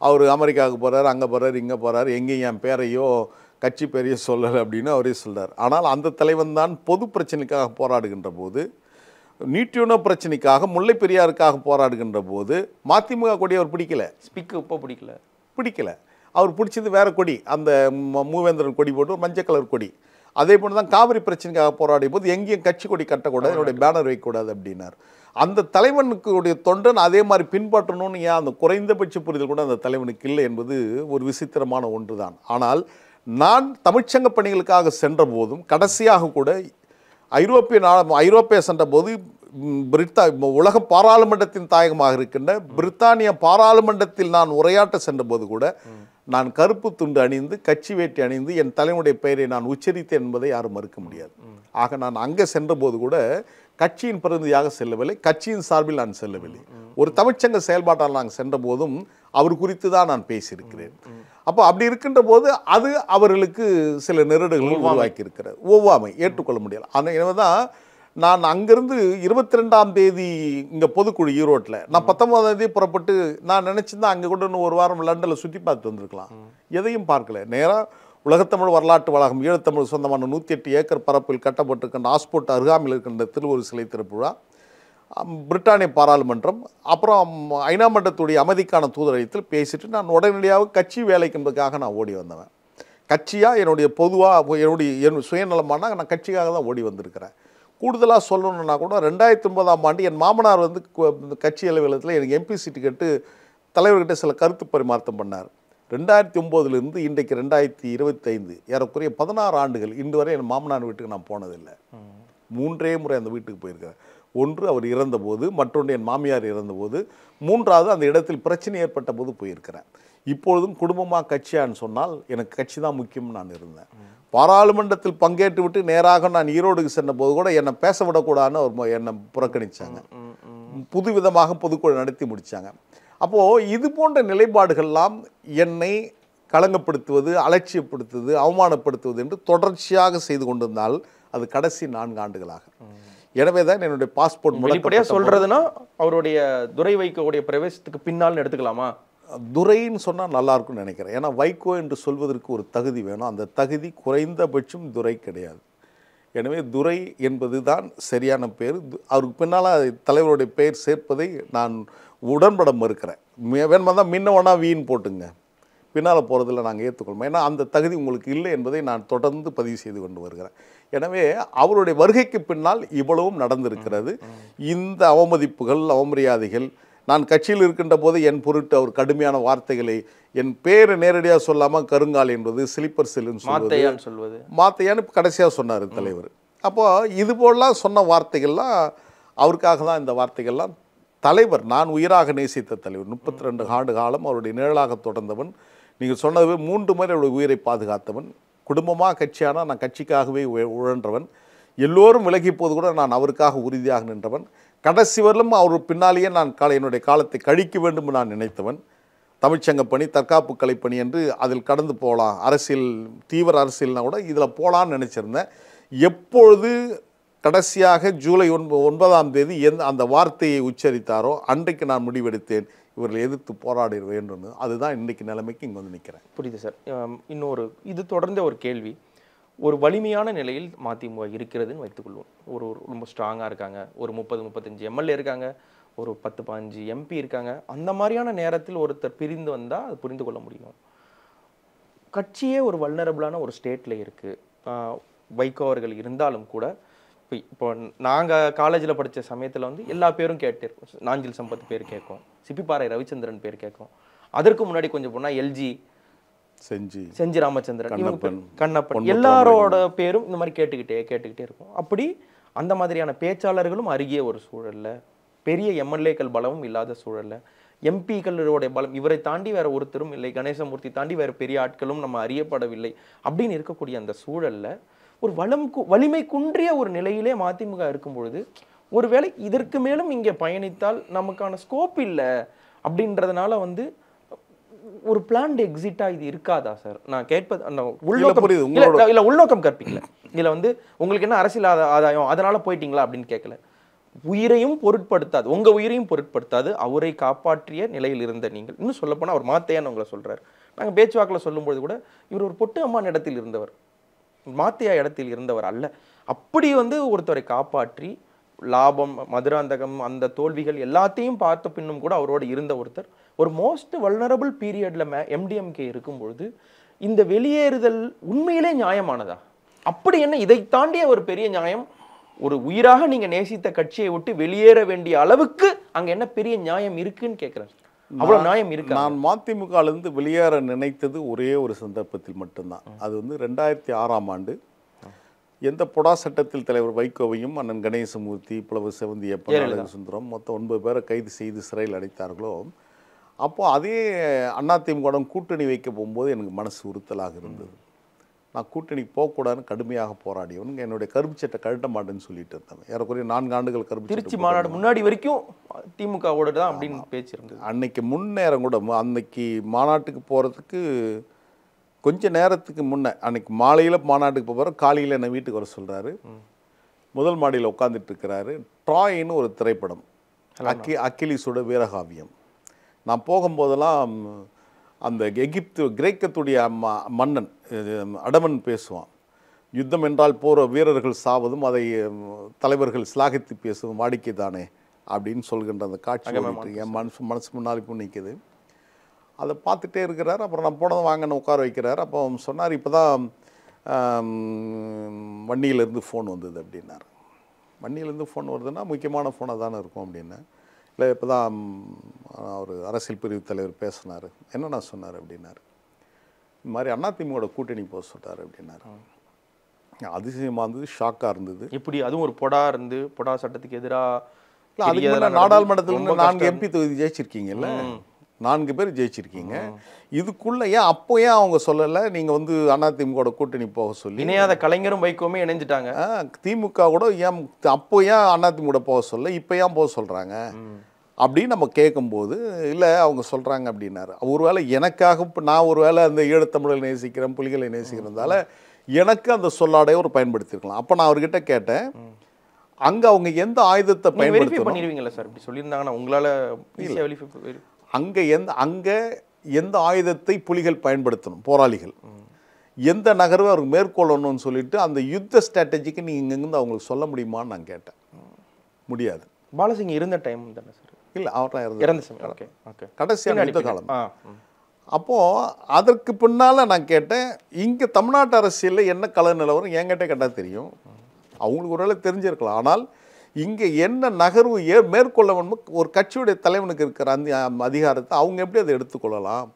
அவர் அமெரிக்காவுக்கு போகிறார், அங்கே போகிறார், இங்கே போகிறார், எங்கேயும் என் பேரையோ கட்சி பேரையோ சொல்லலை அப்படின்னு அவரே சொல்கிறார். ஆனால் அந்த தலைவன் தான் பொது பிரச்சனைக்காக போராடுகின்ற போது, நீட்டியூனோ பிரச்சனைக்காக, முல்லை பெரியாருக்காக போராடுகின்ற போது மதிமுக கொடி அவர் பிடிக்கல. அவர் பிடிச்சது வேற கொடி, அந்த மூவேந்திரன் கொடி போட்டு மஞ்சள் கலர் கொடி. அதே போல தான் காவிரி பிரச்சனைக்காக போராடிய போது எங்கேயும் கட்சி கொடி கட்டக்கூடாது, என்னுடைய பேனர் வைக்கக்கூடாது அப்படின்னார். அந்த தலைவனுக்குடைய தொண்டன் அதே மாதிரி பின்பற்றணும்னு ஏன் அந்த குறைந்தபட்ச புரிதல் கூட அந்த தலைவனுக்கு இல்லை என்பது ஒரு விசித்திரமான ஒன்று தான். ஆனால் தமிழ்ச்சங்க பணிகளுக்காக சென்ற போதும் கடைசியாக கூட ஐரோப்பிய சென்ற போது உலக பாராளுமன்றத்தின் தாயகமாக இருக்கின்ற பிரித்தானிய பாராளுமன்றத்தில் நான் உரையாற்ற சென்ற போது கூட நான் கருப்பு துண்டு அணிந்து கட்சி வேட்டி அணிந்து என் தலைவனுடைய பெயரை நான் உச்சரித்தேன் என்பதை யாரும் மறுக்க முடியாது. ஆக நான் அங்கே சென்ற போது கூட கட்சியின் பிரதிநிதியாக செல்லவில்லை, கட்சியின் சார்பில் நான் செல்லவில்லை. ஒரு தமிழ்ச்சங்க செயல்பாட்டால் நான் சென்ற போதும் அவர் குறித்து தான் நான் பேசியிருக்கிறேன். அப்போ அப்படி இருக்கின்ற போது அது அவர்களுக்கு சில நெருடுகளை உருவாக்கி இருக்கிறது. ஒவ்வாமை ஏற்றுக்கொள்ள முடியல. ஆனால் எனவே தான் நான் அங்கேருந்து 22ஆம் தேதி இங்கே பொதுக்குழு ஈரோட்டில், நான் 19ஆம் தேதி புறப்பட்டு நான் நினச்சிருந்தா அங்கே கூட இன்னும் ஒரு வாரம் லண்டனில் சுற்றி பார்த்து வந்திருக்கலாம். எதையும் பார்க்கல. நேராக உலகத்தமிழ் வரலாற்று வளாகம், ஈழத்தமிழ் சொந்தமான 108 ஏக்கர் பரப்பில் கட்டப்பட்டிருக்கின்ற ஆஸ்போர்ட் அருகாமையில் இருக்கின்ற திருவொரு சிலை திறப்புழா, பிரிட்டானிய பாராளுமன்றம், அப்புறம் ஐநா மன்றத்துடைய அமைதிக்கான தூதரகத்தில் பேசிட்டு நான் உடனடியாக கட்சி வேலைக்கு என்பதுக்காக நான் ஓடி வந்தவன். கட்சியாக என்னுடைய பொதுவாக என் சுயநலமான நான் கட்சிக்காக தான் ஓடி வந்திருக்கிறேன். கூடுதலாக சொல்லணுன்னா கூட 2009ஆம் ஆண்டு என் மாமனார் வந்து கட்சி அலுவலகத்தில் எனக்கு எம்பி சீட்டு கேட்டு தலைவர்கிட்ட சில கருத்து பரிமாற்றம் பண்ணார். 2009 இன்றைக்கு 2025 ஏறக்குறைய 16 ஆண்டுகள் இன்று வரை என் மாமனார் வீட்டுக்கு நான் போனதில்லை. 3 முறை அந்த வீட்டுக்கு போயிருக்கிறேன். ஒன்று அவர் இறந்தபோது, மற்றொன்று என் மாமியார் இறந்தபோது, 3வது அந்த இடத்தில் பிரச்சனை ஏற்பட்ட போது போயிருக்கிறேன். இப்பொழுதும் குடும்பமாக கட்சியான்னு சொன்னால் எனக்கு கட்சி தான் முக்கியம்னு நான் இருந்தேன். பாராளுமன்றத்தில் பங்கேற்று விட்டு நேராக நான் ஈரோடுக்கு சென்ற போது கூட என்னை பேச விடக்கூடாதுன்னு ஒரு என்னை புறக்கணித்தாங்க. புதுவிதமாக பொதுக்குழு நடத்தி முடித்தாங்க. அப்போது இது போன்ற நிலைப்பாடுகள்லாம் என்னை களங்கப்படுத்துவது, அலட்சியப்படுத்துவது, அவமானப்படுத்துவது என்று தொடர்ச்சியாக செய்து கொண்டிருந்தால் அது கடைசி 4 ஆண்டுகளாக. எனவே தான் என்னுடைய பாஸ்போர்ட் வெளிப்படையாக சொல்றதுன்னா அவருடைய துரை வைக்கோடைய பிரவேசத்துக்கு பின்னால் எடுத்துக்கலாமா? துரைன்னு சொன்னால் நல்லா இருக்கும்னு நினைக்கிறேன். ஏன்னா வைகோ என்று சொல்வதற்கு ஒரு தகுதி வேணும். அந்த தகுதி குறைந்தபட்சம் துரை கிடையாது. எனவே துரை என்பது தான் சரியான பேர். அவருக்கு பின்னால் தலைவருடைய பெயர் சேர்ப்பதை நான் உடன்பட மறுக்கிறேன். வேணுமா தான் மின்னவனா வீண் போட்டுங்க, பின்னால் போகிறதில்ல நாங்கள் ஏற்றுக்கொள்வோம். ஏன்னா அந்த தகுதி உங்களுக்கு இல்லை என்பதை நான் தொடர்ந்து பதிவு செய்து கொண்டு வருகிறேன். எனவே அவருடைய வருகைக்கு பின்னால் இவ்வளவும் நடந்திருக்கிறது. இந்த அவமதிப்புகள், அவமரியாதைகள், நான் கட்சியில் இருக்கின்ற போது என் பொருட்டு அவர் கடுமையான வார்த்தைகளை, என் பேரை நேரடியாக சொல்லாமல் கருங்கால் என்பது, ஸ்லிப்பர் செல்லுன்னு சொல்வது, மாத்தையான்னு கடைசியாக சொன்னார் தலைவர். அப்போ இது போலாம் சொன்ன வார்த்தைகள்லாம் அவருக்காக தான். இந்த வார்த்தைகள்லாம் தலைவர், நான் உயிராக நேசித்த தலைவர், 32 ஆண்டு காலம் அவருடைய நிழலாக தொடர்ந்தவன். நீங்கள் சொன்னது 3 முறை அவருடைய உயிரை பாதுகாத்தவன். குடும்பமாக கட்சியானால் நான் கட்சிக்காகவே உழன்றவன். எல்லோரும் விலகி போது கூட நான் அவருக்காக உறுதியாக நின்றவன். கடைசி வரலும் அவர் பின்னாலேயே நான் என்னுடைய காலத்தை கழிக்க வேண்டும் நான் நினைத்தவன். தமிழ்ச்சங்க பணி, தற்காப்பு கலைப்பணி என்று அதில் கடந்து போகலாம், அரசியல் தீவிர அரசியல்னா கூட இதில் போகலான்னு நினச்சிருந்தேன். எப்பொழுது கடைசியாக ஜூலை 9ஆம் தேதி அந்த வார்த்தையை உச்சரித்தாரோ அன்றைக்கு நான் முடிவெடுத்தேன், இவர்களை எதிர்த்து போராட வேண்டும். அதுதான் இன்றைக்கு நிலைமைக்கு இங்கே வந்து நிற்கிறேன். புரியுது சார். இன்னொரு இது தொடர்ந்த ஒரு கேள்வி. ஒரு வலிமையான நிலையில் மதிமுக இருக்கிறதுன்னு வைத்துக்கொள்வோம். ஒரு ரொம்ப ஸ்ட்ராங்காக இருக்காங்க, ஒரு 30-35 எம்எல்ஏ இருக்காங்க, ஒரு 10-15 எம்பி இருக்காங்க. அந்த மாதிரியான நேரத்தில் ஒருத்தர் பிரிந்து வந்தால் அது புரிந்து கொள்ள முடியும். கட்சியே ஒரு வல்னரபிளான ஒரு ஸ்டேட்டில் இருக்குது. வைகோ அவர்கள் இருந்தாலும் கூட இப்போ நாங்கள் காலேஜில் படித்த சமயத்தில் வந்து எல்லா பேரும் கேட்டிருக்கோம். நாஞ்சில் சம்பத் பேர் கேட்கும், சிப்பிப்பாறை ரவிச்சந்திரன் பேர் கேட்கும். அதற்கு முன்னாடி கொஞ்சம் போனால் எல்ஜி, செஞ்சி ராமச்சந்திரன், கண்ணப்பன், எல்லாரோட பேரும் இந்த மாதிரி கேட்டுக்கிட்டே இருக்கும். அப்படி அந்த மாதிரியான பேச்சாளர்களும் அருகிய ஒரு சூழல்ல, பெரிய எம்எல்ஏக்கள் பலமும் இல்லாத சூழல்ல, எம்பிக்களுடைய பலம் இவரை தாண்டி வேற ஒருத்தரும் இல்லை, கணேசமூர்த்தி தாண்டி வேற பெரிய ஆட்களும் நம்ம அறியப்படவில்லை அப்படின்னு இருக்கக்கூடிய அந்த சூழல்ல ஒரு வலிமை குன்றிய ஒரு நிலையிலே மதிமுக இருக்கும் பொழுது ஒருவேளை இதற்கு மேலும் இங்கே பயணித்தால் நமக்கான ஸ்கோப் இல்லை அப்படின்றதுனால வந்து ஒரு பிளான்ட் எக்ஸிட்டா இது இருக்காதா சார்? நான் கேட்பது அந்த உள்நோக்கம் கற்பிக்கல. இதுல வந்து உங்களுக்கு என்ன அரசியல் ஆதாயம் அதனால போயிட்டீங்களா அப்படின்னு கேட்கல. உயிரையும் பொருட்படுத்தாது, உங்க உயிரையும் பொருட்படுத்தாது அவரை காப்பாற்றிய நிலையில் இருந்த நீங்கள், இன்னும் சொல்ல போனா அவர் மாத்தையான்னு உங்களை சொல்றாரு. நாங்க பேச்சுவாக்கில் சொல்லும்போது கூட இவர் ஒரு பொட்டு அம்மான் இடத்தில் இருந்தவர், மாத்தையா இடத்தில் இருந்தவர் அல்ல. அப்படி வந்து ஒருத்தரை காப்பாற்றி லாபம், மதுராந்தகம், அந்த தோல்விகள் எல்லாத்தையும் பார்த்த பின்னும் கூட அவரோடு இருந்த ஒருத்தர் ஒரு மோஸ்ட் வல்னரபிள் பீரியட்ல எம்டிஎம்கே இருக்கும்பொழுது இந்த வெளியேறுதல் உண்மையிலே நியாயமானதா? அப்படி என்ன இதை தாண்டிய ஒரு பெரிய நியாயம்? ஒரு உயிராக நீங்க நேசித்த கட்சியை விட்டு வெளியேற வேண்டிய அளவுக்கு அங்க என்ன பெரிய நியாயம் இருக்குன்னு கேட்கிறேன். அவ்வளவு நியாயம் இருக்கு. நான் மதிமுகவிலிருந்து வெளியேற நினைத்தது ஒரே ஒரு சந்தர்ப்பத்தில் மட்டும்தான். அது வந்து 2006ஆம் ஆண்டு எந்த பொடா சட்டத்தில் தலைவர் வைகோவையும் அண்ணன் கணேசமூர்த்தி, புலவர் செவந்தியப்பன், சுந்தரம் மொத்தம் 9 பேரை கைது செய்து சிறையில் அடைத்தார்களோ, அப்போது அதே அதிமுக கூட்டணி வைக்க போகும்போது எனக்கு மனசு உறுத்தலாக இருந்தது. நான் கூட்டணிக்கு போகக்கூடாதுன்னு கடுமையாக போராடியவனுங்க. என்னுடைய கருப்பு சட்டை கழட்ட மாட்டேன்னு சொல்லிட்டு இருந்தாங்க. ஏறக்குறைய 4 ஆண்டுகள் கருப்பு திருச்சி மாநாடு முன்னாடி வரைக்கும் திமுகவோட தான் அப்படின்னு பேச்சு இருந்தது. அன்னைக்கு முன்னேறம் கூட, அன்னைக்கு மாநாட்டுக்கு போகிறதுக்கு கொஞ்சம் நேரத்துக்கு முன்னே, அன்னைக்கு மாலையில் மாநாட்டுக்கு போகிற காலையில் என்னை வீட்டுக்கு வர சொல்கிறாரு. முதல் மாடியில் உட்காந்துட்டு இருக்கிறாரு. ட்ராயின்னு ஒரு திரைப்படம், அக்கிலிஸோட வீரகாவியம். நான் போகும்போதெல்லாம் அந்த கிரேக்கத்துடைய மன்னன் அடமன் பேசுவான், யுத்தம் என்றால் போகிற வீரர்கள் சாவதும் அதை தலைவர்கள் சிலாகித்து பேசுவதும் வாடிக்கை தானே அப்படின்னு சொல்கின்ற அந்த காட்சி என் மனசு முன்னால் இப்போ நிற்குது. அதை பார்த்துட்டே இருக்கிறார். அப்புறம் நான் போனதும் வாங்கன்னு உட்கார வைக்கிறார். அப்போ சொன்னார், இப்போ தான் வண்டியிலேருந்து ஃபோன் வந்தது அப்படின்னார். வண்டியிலேருந்து ஃபோன் வருதுன்னா முக்கியமான ஃபோனாக தானே இருக்கும் அப்படின்னா. இல்லை, இப்போ தான் ஒரு அரசியல் பிரிவு தலைவர் பேசினார். என்னென்ன சொன்னார் அப்படின்னாரு. இந்த மாதிரி அதிமுக கூட்டணி போக சொல்கிறார் அப்படின்னாரு. அதிசயமாக இருந்தது, ஷாக்காக இருந்தது. இப்படி அதுவும் ஒரு பொடா சட்டத்துக்கு எதிராக. இல்லை, அதுக்கு முன்னாடி நாடாளுமன்றத்தில் 4 MP தொகுதி ஜெயிச்சிருக்கீங்கல்ல, 4 பேர் ஜெயிச்சிருக்கீங்க. இதுக்குள்ள ஏன் அப்போ ஏன் அவங்க சொல்லலை நீங்கள் வந்து அதிமுக கூட்டணி போக சொல்லி? இணையாத கலைஞரும் வைக்கோமே இணைஞ்சிட்டாங்க. திமுக கூட ஏன் அப்போ ஏன் அதிமுக போக சொல்ல, இப்போ ஏன் போக சொல்கிறாங்க அப்படின்னு நம்ம கேட்கும்போது, இல்லை அவங்க சொல்கிறாங்க அப்படின்னாரு. ஒருவேளை எனக்காக இப்போ நான் ஒருவேளை அந்த ஈழத்தமிழை நேசிக்கிறேன், புலிகளை நேசிக்கிறதால எனக்கு அந்த சொல்லாடையை ஒரு பயன்படுத்திருக்கலாம். அப்போ நான் அவர்கிட்ட கேட்டேன், அங்கே அவங்க எந்த ஆயுதத்தை பண்ணிடுவீங்களா சார்? இப்படி சொல்லியிருந்தாங்கன்னா உங்களால் அங்கே எந்த ஆயுதத்தை புலிகள் பயன்படுத்தணும், போராளிகள் எந்த நகர்வை அவருக்கு மேற்கொள்ளணும்னு சொல்லிட்டு அந்த யுத்த ஸ்ட்ராட்டஜிக்கு நீங்கள் இங்கேருந்து அவங்களுக்கு சொல்ல முடியுமான்னு நான் கேட்டேன். முடியாது. பாலசிங் இருந்த டைம் தானே சார்? இல்லை, அவர்தான் இறந்த கடைசியான யுத்த காலம். அப்போது அதற்கு பின்னால் நான் கேட்டேன், இங்கே தமிழ்நாட்டு அரசியலில் என்ன கல நிலவரம் என்கிட்ட கேட்டால் தெரியும். அவங்களுக்கு ஒரு வேளை தெரிஞ்சிருக்கலாம். ஆனால் இங்கே என்ன நகர்வு மேற்கொள்ள வேண்டும், ஒரு கட்சியுடைய தலைவனுக்கு இருக்கிற அந்த அதிகாரத்தை அவங்க எப்படி அதை எடுத்துக்கொள்ளலாம்?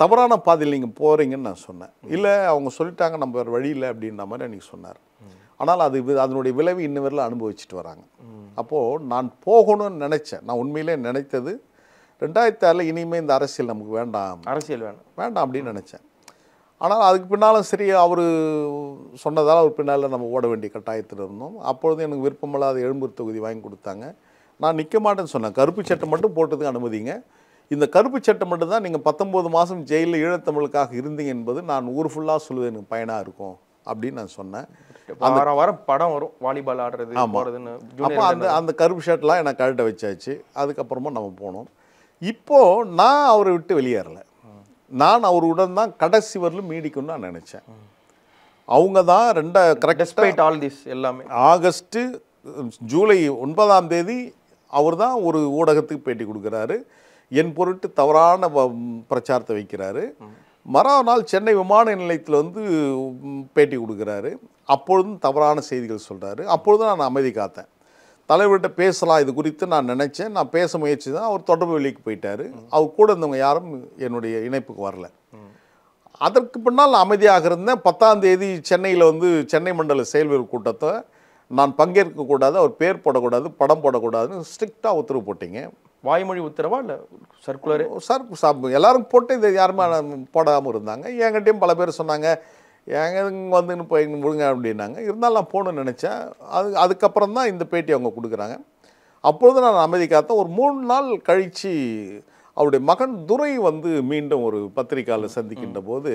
தவறான பாதையில் நீங்கள் போகிறீங்கன்னு நான் சொன்னேன். இல்லை, அவங்க சொல்லிட்டாங்க நம்ம வேறு வழி இல்லை அப்படின்ற மாதிரி அன்றைக்கி சொன்னார். ஆனால் அதனுடைய விளைவு இன்ன வரையில் அனுபவிச்சுட்டு வராங்க. அப்போது நான் போகணும்னு நினச்சேன். நான் உண்மையிலே நினைத்தது 2006 இனிமேல் இந்த அரசியல் நமக்கு வேண்டாம், வேண்டாம் அப்படின்னு நினச்சேன். ஆனால் அதுக்கு பின்னாலும் சரி, அவர் சொன்னதால் அவர் பின்னால் நம்ம ஓட வேண்டிய கட்டாயத்தில் இருந்தோம். அப்பொழுது எனக்கு விருப்பமில்லாத எழும்பூர் தொகுதி வாங்கி கொடுத்தாங்க. நான் நிற்க மாட்டேன்னு சொன்னேன். கருப்பு சட்டை மட்டும் போட்டதுக்கு அனுமதிங்க. இந்த கருப்பு சட்டை மட்டும் தான் நீங்கள் 19 மாதம் ஜெயிலில் ஈழத்தமிழுக்காக இருந்தீங்க என்பது நான் ஊர் ஃபுல்லாக சொல்லுவது எனக்கு பயனாக இருக்கும் அப்படின்னு நான் சொன்னேன். வாரம் படம் வரும், வாலிபால் ஆடுறது. அப்போ அந்த கருப்பு ஷர்ட்லாம் எனக்கு கழட்ட வச்சாச்சு. அதுக்கப்புறமா நம்ம போனோம். இப்போது நான் அவரை விட்டு வெளியேறலை. நான் அவருடன் தான் கடைசி வரலும் நீடிக்கும்னு நான் நினச்சேன். அவங்க தான் எல்லாமே ஆகஸ்ட் ஜூலை 9ஆம் தேதி அவர் தான் ஒரு ஊடகத்துக்கு பேட்டி கொடுக்குறாரு. என் பொருட்டு தவறான பிரச்சாரத்தை வைக்கிறாரு. மறுநாள் சென்னை விமான நிலையத்தில் வந்து பேட்டி கொடுக்குறாரு. அப்பொழுதும் தவறான செய்திகள் சொல்கிறாரு. அப்பொழுது நான் அமைதி காத்தேன். தலைவர்கிட்ட பேசலாம் இது குறித்து நான் நினச்சேன். நான் பேச முயற்சி தான். அவர் தொடர்பு வெளிக்கு போயிட்டார். அவர் கூட இருந்தவங்க யாரும் என்னுடைய இணைப்புக்கு வரல. அதற்கு பின்னால் நான் அமைதியாக இருந்தேன். 10ஆம் தேதி சென்னையில் வந்து சென்னை மண்டல செயல்வீரர் கூட்டத்தை நான் பங்கேற்கக்கூடாது, அவர் பேர் போடக்கூடாது, படம் போடக்கூடாதுன்னு ஸ்ட்ரிக்டாக உத்தரவு போட்டிங்க. வாய்மொழி உத்தரவா இல்லை சர்க்குலர்? எல்லாரும் போட்டு இதை யாருமே போடாமல் இருந்தாங்க. என்கிட்டையும் பல பேர் சொன்னாங்க, எங்க வந்துன்னு போய் முழுங்க அப்படின்னாங்க. இருந்தாலும் நான் போகணுன்னு நினச்சேன். அதுக்கப்புறம் தான் இந்த பேட்டி அவங்க கொடுக்குறாங்க. அப்பொழுது நான் அமைதி காத்தேன். ஒரு 3 நாள் கழித்து அவருடைய மகன் துரை வந்து மீண்டும் ஒரு பத்திரிகையாளர் சந்திக்கின்ற போது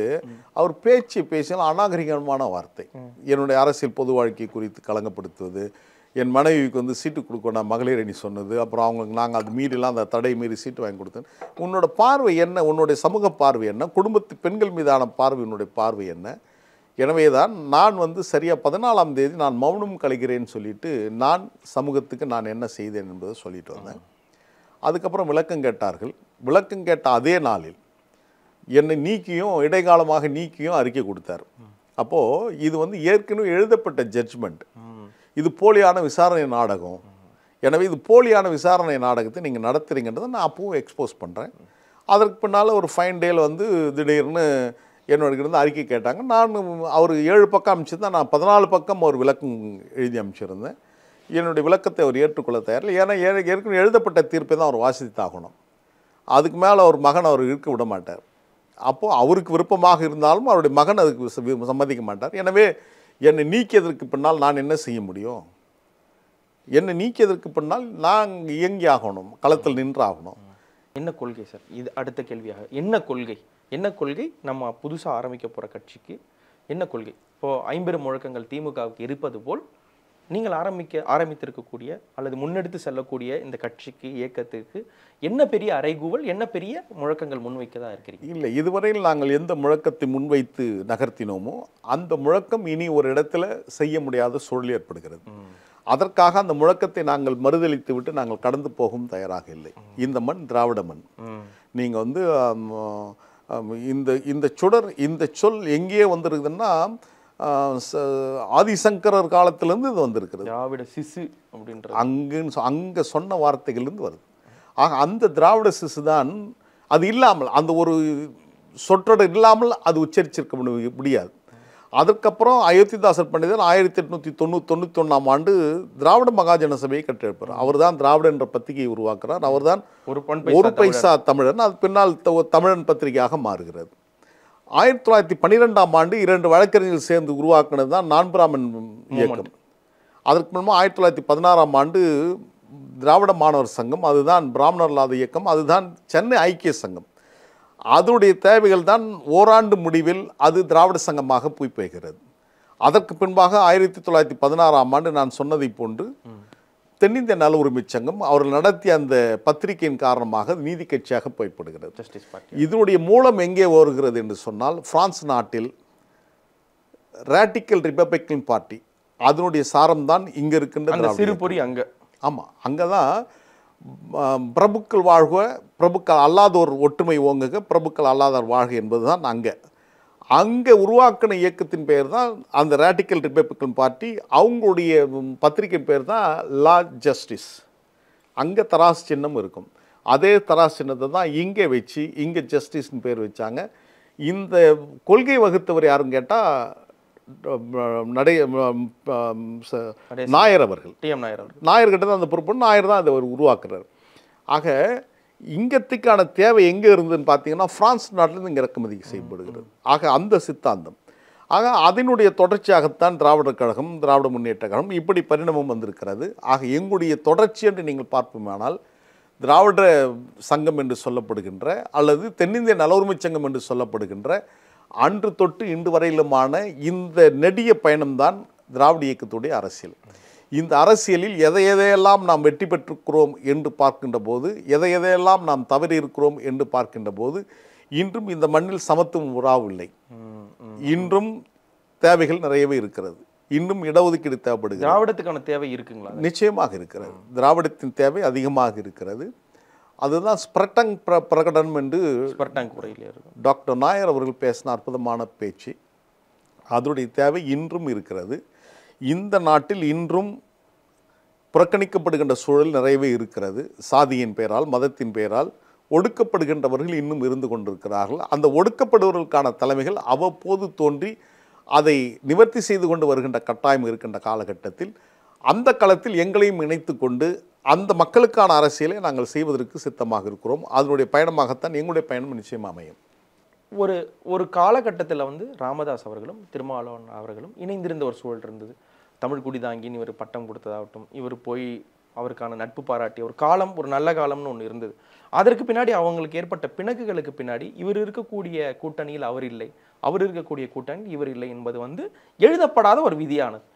அவர் பேசினால் அநாகரிகமான வார்த்தை, என்னுடைய அரசியல் பொது வாழ்க்கை குறித்து களங்கப்படுத்துவது, என் மனைவிக்கு வந்து சீட்டு கொடுக்கணும் மகளிர் அணி சொன்னது, அப்புறம் அவங்களுக்கு நாங்கள் அது மீறிலாம் அந்த தடை மீறி சீட்டு வாங்கி கொடுத்தேன். உன்னோட பார்வை என்ன, உன்னுடைய சமூக பார்வை என்ன, குடும்பத்து பெண்கள் மீதான பார்வை, உன்னுடைய பார்வை என்ன? எனவே தான் நான் வந்து சரியாக 14ஆம் தேதி நான் மௌனம் கலைகிறேன்னு சொல்லிட்டு நான் சமூகத்துக்கு நான் என்ன செய்தேன் என்பதை சொல்லிட்டு வந்தேன். அதுக்கப்புறம் விளக்கம் கேட்டார்கள். விளக்கம் கேட்ட அதே நாளில் என்னை நீக்கியும் இடைக்காலமாக நீக்கியும் அறிக்கை கொடுத்தார். அப்போது இது வந்து ஏற்கனவே எழுதப்பட்ட ஜட்ஜ்மெண்ட், இது போலியான விசாரணை நாடகம். எனவே இது போலியான விசாரணை நாடகத்தை நீங்கள் நடத்துகிறீங்கன்றதை நான் அப்பவும் எக்ஸ்போஸ் பண்ணுறேன். அதற்கு பின்னால் ஒரு ஃபைன் டேயில் வந்து திடீர்னு என்னோட இருந்து அறிக்கை கேட்டாங்க. நான் அவர் 7 பக்கம் அமைச்சிருந்தேன். நான் 14 பக்கம் ஒரு விளக்கம் எழுதி அமைச்சிருந்தேன். என்னுடைய விளக்கத்தை அவர் ஏற்றுக்கொள்ள தயாரில்லை. ஏன்னா ஏற்கனவே எழுதப்பட்ட தீர்ப்பை தான் அவர் வாசித்தாகணும். அதுக்கு மேலே அவர் மகன் அவர் இருக்க விட மாட்டார். அப்போது அவருக்கு விருப்பமாக இருந்தாலும் அவருடைய மகன் அதுக்கு சம்மதிக்க மாட்டார். எனவே என்னை நீக்கியதற்கு பின்னால் நான் என்ன செய்ய முடியும்? என்னை நீக்கியதற்கு பின்னால் நான் இயங்கி ஆகணும், களத்தில் நின்று ஆகணும். என்ன கொள்கை சார்? இது அடுத்த கேள்வியாக. என்ன கொள்கை நம்ம புதுசாக ஆரம்பிக்க போகிற கட்சிக்கு என்ன கொள்கை? இப்போது 50 முழக்கங்கள் திமுகவுக்கு இருப்பது போல் நீங்கள் ஆரம்பித்திருக்கக்கூடிய அல்லது முன்னெடுத்து செல்லக்கூடிய இந்த கட்சிக்கு இயக்கத்துக்கு என்ன பெரிய அறைகூவல், என்ன பெரிய முழக்கங்கள் முன்வைக்கதா இருக்கிறீங்க? இல்லை, இதுவரையில் நாங்கள் எந்த முழக்கத்தை முன்வைத்து நகர்த்தினோமோ அந்த முழக்கம் இனி ஒரு இடத்துல செய்ய முடியாத சூழல் ஏற்படுகிறது. அதற்காக அந்த முழக்கத்தை நாங்கள் மறுதளித்து விட்டு நாங்கள் கடந்து போகவும் தயாராக இல்லை. இந்த மண் திராவிட மண். நீங்கள் வந்து இந்த சுடர், இந்த சொல் எங்கேயே வந்திருக்குதுன்னா ஆதிசங்கரர் காலத்திலேருந்து இது வந்திருக்கிறது. திராவிட சிசு அப்படின்ற அங்கே சொன்ன வார்த்தைகள்லேருந்து வருது. ஆக அந்த திராவிட சிசு தான், அது இல்லாமல், அந்த ஒரு சொற்றொடர் இல்லாமல் அது உச்சரிச்சிருக்க முடியாது. அதற்கப்புறம் அயோத்திதாசர் பண்டிதர் 1891 ஆண்டு திராவிட மகாஜன சபையை கட்டெழுப்பார். அவர் தான் திராவிட என்ற பத்திரிகையை உருவாக்குறார். அவர் தான் ஒரு பைசா தமிழன். அது பின்னால் தமிழன் பத்திரிகையாக மாறுகிறது. 1912 ஆண்டு 2 வழக்கறிஞர்கள் சேர்ந்து உருவாக்குனது தான் நான் பிராமன் இயக்கம். அதற்கு முன்பாக 1916 ஆண்டு திராவிட மாணவர் சங்கம், அதுதான் பிராமணர் இல்லாத இயக்கம், அதுதான் சென்னை ஐக்கிய சங்கம். அதனுடைய தேவைகள் தான் ஓராண்டு முடிவில் அது திராவிட சங்கமாக போய் போகிறது. அதற்கு பின்பாக 1916 ஆண்டு நான் சொன்னதை போன்று தென்னிந்திய நல உரிமை சங்கம் அவர்கள் நடத்திய அந்த பத்திரிகையின் காரணமாக நீதி கட்சியாக போய்ப்படுகிறது. இதனுடைய மூலம் எங்கே வருகிறது என்று சொன்னால், பிரான்ஸ் நாட்டில் ராடிக்கல் ரிபப்ளிகன் பார்ட்டி, அதனுடைய சாரம் தான் இங்கே இருக்கின்ற சிறுபொறி. அங்கே ஆமாம், அங்கே தான் பிரபுக்கள் வாழ்க, பிரபுக்கள் அல்லாதோர் ஒற்றுமை ஓங்குக, பிரபுக்கள் அல்லாதோர் வாழ்க என்பது தான் அங்கே உருவாக்கின இயக்கத்தின் பெயர் தான் அந்த ராடிக்கல் ரிபப்ளிகன் பார்ட்டி. அவங்களுடைய பத்திரிகை பேர் தான் லா ஜஸ்டிஸ். அங்கே தராசு சின்னம் இருக்கும். அதே தராசு சின்னத்தை தான் இங்கே வச்சு இங்கே ஜஸ்டிஸ்ன்னு பேர் வச்சாங்க. இந்த கொள்கை வகுத்தவர் யாருன்னு கேட்டால் நாயர் அவர்கள். நாயர்கிட்ட தான் அந்த பொறுப்பு. நாயர் தான் அதை உருவாக்குறார். ஆக இங்கத்துக்கான தேவை எங்கே இருந்ததுன்னு பார்த்தீங்கன்னா, பிரான்ஸ் நாட்டிலேருந்து இங்கே இறக்குமதி செய்யப்படுகிறது. ஆக அந்த சித்தாந்தம், ஆக அதனுடைய தொடர்ச்சியாகத்தான் திராவிடர் கழகம், திராவிட முன்னேற்ற கழகம் இப்படி பரிணாமம் வந்திருக்கிறது. ஆக எங்களுடைய தொடர்ச்சி என்று நீங்கள் பார்ப்போமானால், திராவிட சங்கம் என்று சொல்லப்படுகின்ற அல்லது தென்னிந்திய நல உரிமை சங்கம் என்று சொல்லப்படுகின்ற அன்று தொட்டு இன்று வரையிலுமான இந்த நெடிய பயணம்தான் திராவிட இயக்கத்துடைய அரசியல். இந்த அரசியலில் எதையெல்லாம் நாம் வெற்றி பெற்றிருக்கிறோம் என்று பார்க்கின்ற போது, எதையெல்லாம் நாம் தவறி இருக்கிறோம் என்று பார்க்கின்ற போது, இன்றும் இந்த மண்ணில் சமத்துவம் உறாவில்லை. இன்றும் தேவைகள் நிறையவே இருக்கிறது. இன்னும் இடஒதுக்கீடு தேவைப்படுகிறது. திராவிடத்துக்கான தேவை இருக்குங்களா? நிச்சயமாக இருக்கிறது. திராவிடத்தின் தேவை அதிகமாக இருக்கிறது. அதுதான் ஸ்பிரட்டங் பிரகடனம் என்று டாக்டர் நாயர் அவர்கள் பேசின அற்புதமான பேச்சு. அதனுடைய தேவை இன்றும் இருக்கிறது. இந்த நாட்டில் இன்றும் புறக்கணிக்கப்படுகின்ற சூழல் நிறையவே இருக்கிறது. சாதியின் பெயரால், மதத்தின் பெயரால் ஒடுக்கப்படுகின்றவர்கள் இன்னும் இருந்து கொண்டிருக்கிறார்கள். அந்த ஒடுக்கப்படுவர்களுக்கான தலைமைகள் அவ்வப்போது தோன்றி அதை நிவர்த்தி செய்து கொண்டு வருகின்ற கட்டாயம் இருக்கின்ற காலகட்டத்தில் அந்த களத்தில் எங்களையும் இணைத்து கொண்டு அந்த மக்களுக்கான அரசியலை நாங்கள் செய்வதற்கு சித்தமாக இருக்கிறோம். அதனுடைய பயணமாகத்தான் எங்களுடைய பயணம் நிச்சயம் அமையும். ஒரு காலகட்டத்தில் வந்து ராமதாஸ் அவர்களும் திருமாவளவன் அவர்களும் இணைந்திருந்த ஒரு சூழல் இருந்தது. தமிழ் குடிதாங்கின்னு இவர் பட்டம் கொடுத்ததாகட்டும், இவர் போய் அவருக்கான நட்பு பாராட்டிய ஒரு காலம், ஒரு நல்ல காலம்னு ஒன்று இருந்தது. அதற்கு பின்னாடி அவங்களுக்கு ஏற்பட்ட பிணக்குகளுக்கு பின்னாடி இவர் இருக்கக்கூடிய கூட்டணியில் அவர் இல்லை, அவர் இருக்கக்கூடிய கூட்டணியில் இவர் இல்லை என்பது வந்து எழுதப்படாத ஒரு விதியானது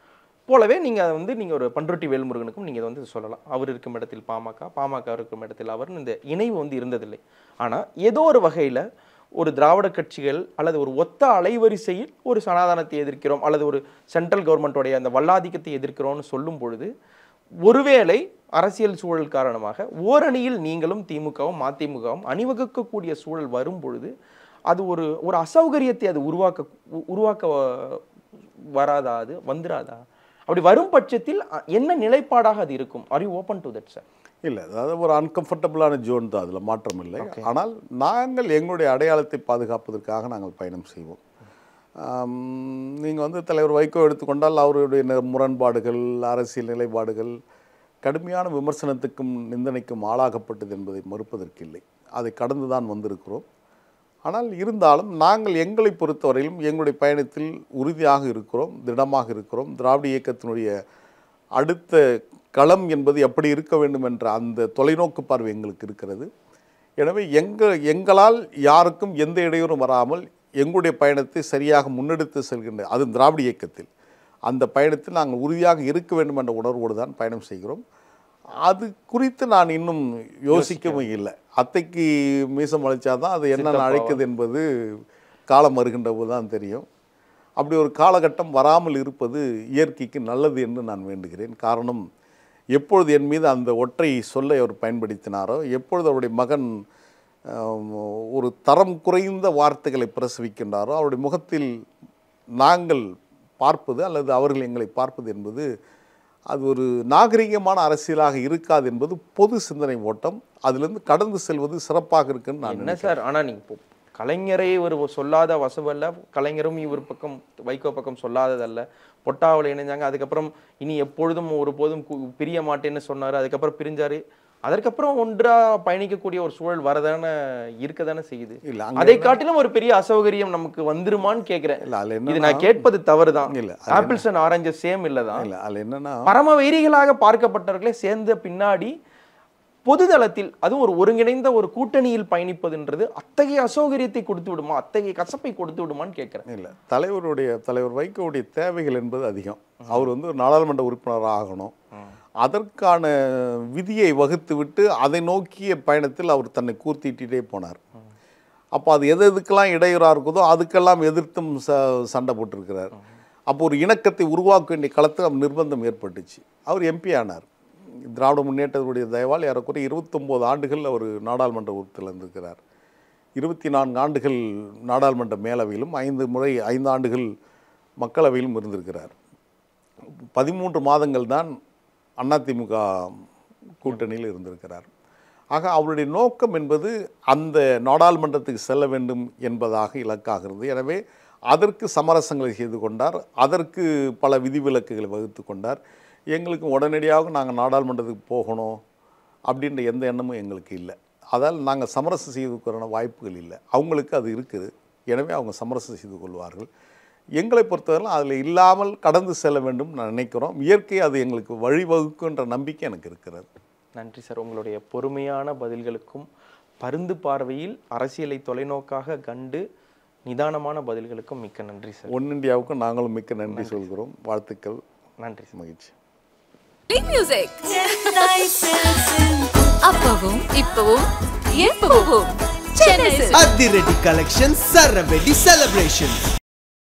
போலவே நீங்கள் ஒரு பண்ருட்டி வேல்முருகனுக்கும் நீங்கள் வந்து சொல்லலாம். அவர் இருக்கும் இடத்தில் பாமக, பாமக இருக்கும் இடத்தில் அவர்னு இந்த இணைவு வந்து இருந்ததில்லை. ஆனால் ஏதோ ஒரு வகையில் ஒரு திராவிட கட்சிகள் அல்லது ஒரு ஒத்த அலைவரிசையில் ஒரு சனாதனத்தை எதிர்க்கிறோம் அல்லது ஒரு சென்ட்ரல் கவர்மெண்ட்டோடைய அந்த வல்லாதிக்கத்தை எதிர்க்கிறோம்னு சொல்லும் பொழுது, ஒருவேளை அரசியல் சூழல் காரணமாக ஓரணியில் நீங்களும் திமுகவும் மதிமுகவும் அணிவகுக்கக்கூடிய சூழல் வரும் பொழுது அது ஒரு அசௌகரியத்தை அது உருவாக்க வராதா? அது வந்துடாதா? அப்படி வரும் பட்சத்தில் என்ன நிலைப்பாடாக அது இருக்கும்? Are you open to that sir? இல்லை, அதாவது ஒரு அன்கம்ஃபர்டபுளான ஜோன் தான், அதில் மாற்றம் இல்லை. ஆனால் நாங்கள் எங்களுடைய அடையாளத்தை பாதுகாப்பதற்காக நாங்கள் பயணம் செய்வோம். நீங்கள் வந்து தலைவர் வைகோ எடுத்துக்கொண்டால் அவருடைய முரண்பாடுகள், அரசியல் நிலைப்பாடுகள் கடுமையான விமர்சனத்துக்கும் நிந்தனைக்கும் ஆளாகப்பட்டது என்பதை மறுப்பதற்கில்லை. அதை கடந்து தான் வந்திருக்கிறோம். ஆனால் இருந்தாலும் நாங்கள் எங்களை பொறுத்தவரையிலும் எங்களுடைய பயணத்தில் உறுதியாக இருக்கிறோம், திடமாக இருக்கிறோம். திராவிட இயக்கத்தினுடைய அடுத்த களம் என்பது எப்படி இருக்க வேண்டும் என்ற அந்த தொலைநோக்கு பார்வை எங்களுக்கு இருக்கிறது. எனவே எங்களால் யாருக்கும் எந்த இடையூறும் வராமல் எங்களுடைய பயணத்தை சரியாக முன்னெடுத்து செல்கின்ற, அது திராவிட இயக்கத்தில் அந்த பயணத்தில் நாங்கள் உறுதியாக இருக்க வேண்டும் என்ற உணர்வோடு தான் பயணம் செய்கிறோம். அது குறித்து நான் இன்னும் யோசிக்கவும் இல்லை. அத்தைக்கு மீசம் அழைச்சாதான் அது என்ன அழைக்குது என்பது காலம் வருகின்ற போது தான் தெரியும். அப்படி ஒரு காலகட்டம் வராமல் இருப்பது இயற்கைக்கு நல்லது என்று நான் வேண்டுகிறேன். காரணம், எப்பொழுது என் மீது அந்த ஒற்றை சொல்லை அவர் பயன்படுத்தினாரோ, எப்பொழுது அவருடைய மகன் ஒரு தரம் குறைந்த வார்த்தைகளை பிரசவிக்கின்றாரோ, அவருடைய முகத்தில் நாங்கள் பார்ப்பது அல்லது அவர்கள் எங்களை பார்ப்பது என்பது அது ஒரு நாகரிகமான அரசியலாக இருக்காது என்பது பொது சிந்தனை ஓட்டம். அதிலிருந்து கடந்து செல்வது சிறப்பாக இருக்குன்னு நான் என்ன சார். ஆனால் நீங்கள் கலைஞரை ஒரு சொல்லாத வசவல்ல, கலைஞரும் இவர் பக்கம் வைகோ பக்கம் சொல்லாததல்ல. பொட்டாவில் இணைஞ்சாங்க, அதுக்கப்புறம் இனி எப்பொழுதும் ஒருபோதும் பிரிய மாட்டேன்னு சொன்னார், அதுக்கப்புறம் பிரிஞ்சாரு. அதற்கப்புறம் ஒன்றா பயணிக்கக்கூடிய ஒரு சூழல் வரதானே இருக்கதானே செய்யுது. அதை காட்டிலும் ஒரு பெரிய அசௌகரியம் நமக்கு வந்துருமான்னு கேட்கிறேன். இது நான் கேட்பது தவறுதான். ஆப்பிள்ஸ் அண்ட் ஆரஞ்சஸ் சேம் இல்லதான். என்னன்னா, பரம வைரிகளாக பார்க்கப்பட்டவர்களே சேர்ந்த பின்னாடி பொதுதளத்தில் அதுவும் ஒரு ஒருங்கிணைந்த ஒரு கூட்டணியில் பயணிப்பதுன்றது அத்தகைய அசௌகரியத்தை கொடுத்து விடுமா, அத்தகைய கசப்பை கொடுத்து விடுமான்னு கேட்கிறேன். இல்லை, தலைவர் வைகோவுடைய தேவைகள் என்பது அதிகம். அவர் ஒரு நாடாளுமன்ற உறுப்பினராக ஆகணும். அதற்கான விதியை வகுத்து விட்டு அதை நோக்கிய பயணத்தில் அவர் தன்னை கூர்த்திட்டே போனார். அப்போ அது எதுக்கெல்லாம் இடையூறாக இருக்குதோ அதுக்கெல்லாம் எதிர்த்தும் சண்டை போட்டிருக்கிறார். அப்போ ஒரு இணக்கத்தை உருவாக்க வேண்டிய களத்தில் அவர் நிர்பந்தம் ஏற்பட்டுச்சு. அவர் எம்பி ஆனார். திராவிட முன்னேற்றத்துடைய தயவால் ஏறக்குறைய 29 ஆண்டுகள் அவர் நாடாளுமன்ற உறுப்பினர் இருந்திருக்கிறார். 24 ஆண்டுகள் நாடாளுமன்ற மேலவையிலும் 5 ஆண்டுகள் மக்களவையிலும் இருந்திருக்கிறார். 13 மாதங்கள் தான் அதிமுக கூட்டணியில் இருந்திருக்கிறார். ஆக அவருடைய நோக்கம் என்பது அந்த நாடாளுமன்றத்துக்கு செல்ல வேண்டும் என்பதாக இலக்காகிறது. எனவே அதற்கு சமரசங்களை செய்து கொண்டார். அதற்கு பல விதிவிலக்குகளை வகுத்து கொண்டார். எங்களுக்கு உடனடியாக நாங்கள் நாடாளுமன்றத்துக்கு போகணும் அப்படின்ற எந்த எண்ணமும் எங்களுக்கு இல்லை. அதால் நாங்கள் சமரசம் செய்துக்கான வாய்ப்புகள் இல்லை. அவங்களுக்கு அது இருக்குது. எனவே அவங்க சமரசம் செய்து கொள்வார்கள். எங்களை பொறுத்தவரை அதில் இல்லாமல் கடந்து செல்ல வேண்டும் நான் நினைக்கிறோம். இயற்கை அது எங்களுக்கு வழிவகுக்குன்ற நம்பிக்கை எனக்கு இருக்கிறது. நன்றி சார். உங்களுடைய பொறுமையான பதில்களுக்கும் பருந்து பார்வையில் அரசியலை தொலைநோக்காக கண்டு நிதானமான பதில்களுக்கும் மிக்க நன்றி சார். ஒன் இந்தியாவுக்கும் நாங்களும் மிக்க நன்றி சொல்கிறோம். வாழ்த்துக்கள். நன்றி, மகிழ்ச்சி. அப்பவும் இப்பவும் எப்பவும் அதிரடி கலெக்ஷன் சரவெடி செலிப்ரேஷன்.